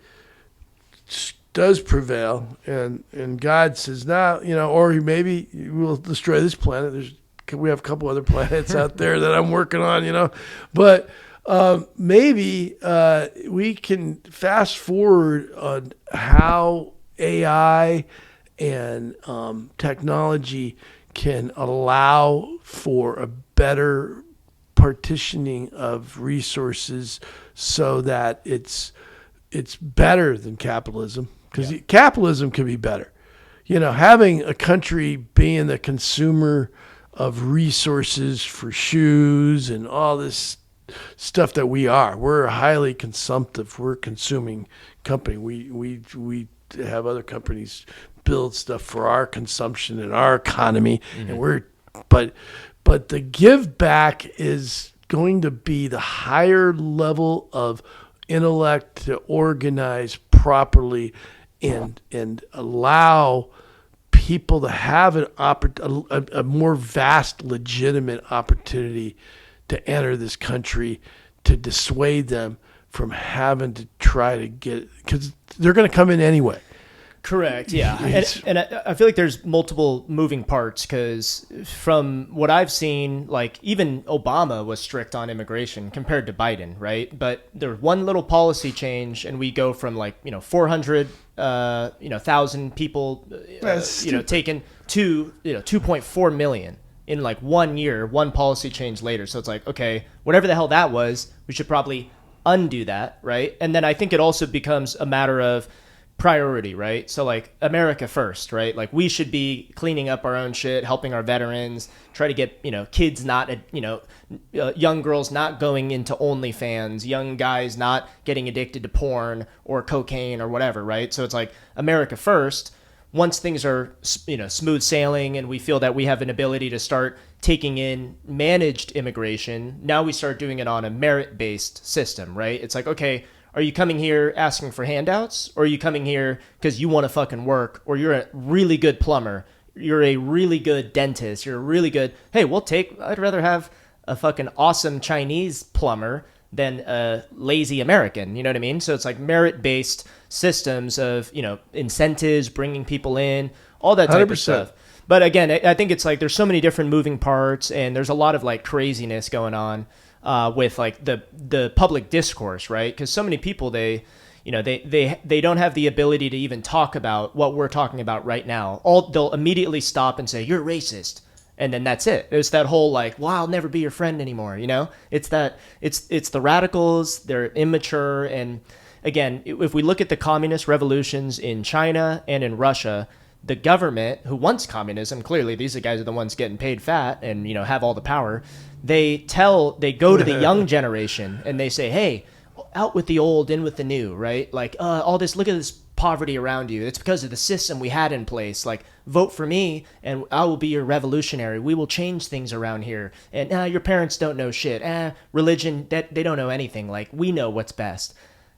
does prevail, and God says, no, or maybe we'll destroy this planet. We have a couple other planets out there that I'm working on, but maybe we can fast forward on how AI and technology can allow for a better partitioning of resources, so that it's better than capitalism, because capitalism can be better. Having a country being the consumer of resources for shoes and all this stuff that we're a highly consumptive, we're a consuming company. We have other companies build stuff for our consumption and our economy, and but the give back is going to be the higher level of intellect to organize properly and allow people to have a more vast, legitimate opportunity to enter this country, to dissuade them from having to try to get, because they're going to come in anyway. Correct. Yeah. And I feel like there's multiple moving parts because from what I've seen, like even Obama was strict on immigration compared to Biden, right? But there's one little policy change and we go from 400, 1,000 people, taken to, 2.4 million in like 1 year, one policy change later. So it's like, okay, whatever the hell that was, we should probably undo that, right? And then I think it also becomes a matter of priority, right? So like America first, right? Like we should be cleaning up our own shit, helping our veterans, try to get, kids not, young girls not going into OnlyFans, young guys not getting addicted to porn or cocaine or whatever, right? So it's like America first. Once things are, smooth sailing and we feel that we have an ability to start taking in managed immigration, now we start doing it on a merit-based system, right? It's like, okay, are you coming here asking for handouts? Or are you coming here because you want to fucking work? Or you're a really good plumber. You're a really good dentist. You're a really good... Hey, I'd rather have a fucking awesome Chinese plumber than a lazy American. You know what I mean? So it's like merit-based systems of, incentives, bringing people in, all that type 100%. Of stuff. But again, I think it's like there's so many different moving parts and there's a lot of like craziness going on. With like the public discourse, right? Because so many people they don't have the ability to even talk about what we're talking about right now. They'll immediately stop and say you're racist, and then that's it. It's that whole like, well, I'll never be your friend anymore. It's the radicals. They're immature, and again, if we look at the communist revolutions in China and in Russia, the government who wants communism, clearly these guys are the ones getting paid fat and have all the power. They go to the young generation and they say, hey, out with the old, in with the new, right? Like, all this, look at this poverty around you. It's because of the system we had in place. Like, vote for me and I will be your revolutionary. We will change things around here. And your parents don't know shit. Religion, they don't know anything. Like, we know what's best.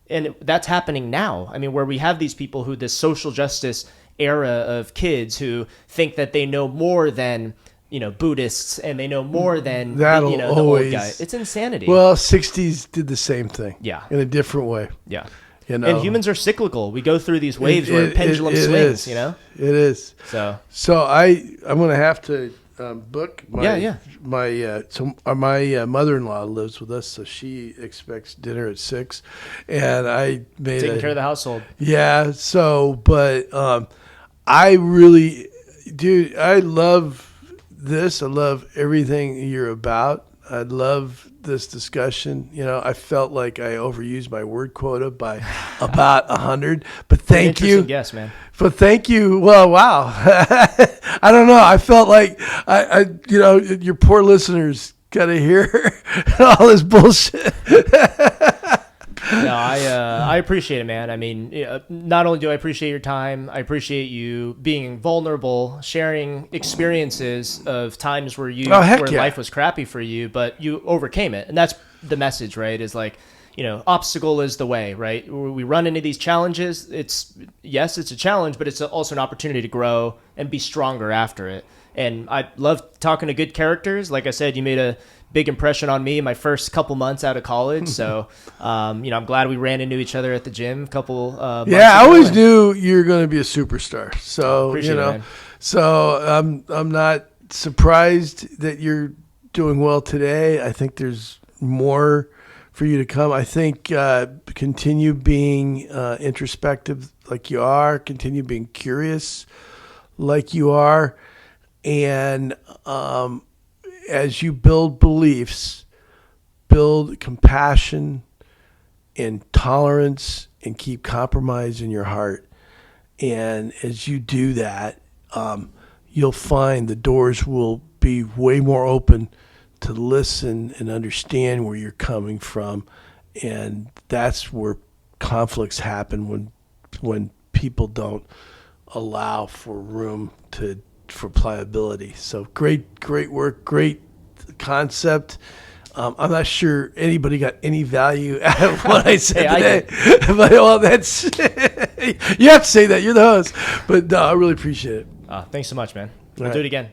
And that's happening now. I mean, where we have these people who, this social justice era of kids who think that they know more than Buddhists and they know more than the old guy. It's insanity. Well, 60s did the same thing. Yeah. In a different way. Yeah. And humans are cyclical. We go through these waves where a pendulum swings, It is. So I'm going to have to book my my mother-in-law lives with us, so she expects dinner at 6, and I made taking care of the household. Yeah. So, but I really, dude, I love this. I love everything you're about. I love this discussion. I felt like I overused my word quota by about 100, but thank you. Yes, man. But thank you. Well, wow. I don't know. I felt like your poor listeners got to hear all this bullshit. No, I appreciate it, man. I mean, not only do I appreciate your time, I appreciate you being vulnerable, sharing experiences of times where life was crappy for you, but you overcame it. And that's the message, right? Is like, obstacle is the way, right? We run into these challenges. It's a challenge, but it's also an opportunity to grow and be stronger after it. And I love talking to good characters. Like I said, you made a big impression on me my first couple months out of college. So, I'm glad we ran into each other at the gym a couple months ago. I always knew you were going to be a superstar. So, Appreciate it, man. So I'm not surprised that you're doing well today. I think there's more for you to come. I think continue being introspective like you are, continue being curious like you are, and as you build beliefs, build compassion and tolerance and keep compromise in your heart. And as you do that, you'll find the doors will be way more open to listen and understand where you're coming from. And that's where conflicts happen, when people don't allow for room for pliability. So great work, great concept. I'm not sure anybody got any value out of what I said today. But, well, that's you have to say that. You're the host. But no, I really appreciate it. Thanks so much, man. We'll do it again.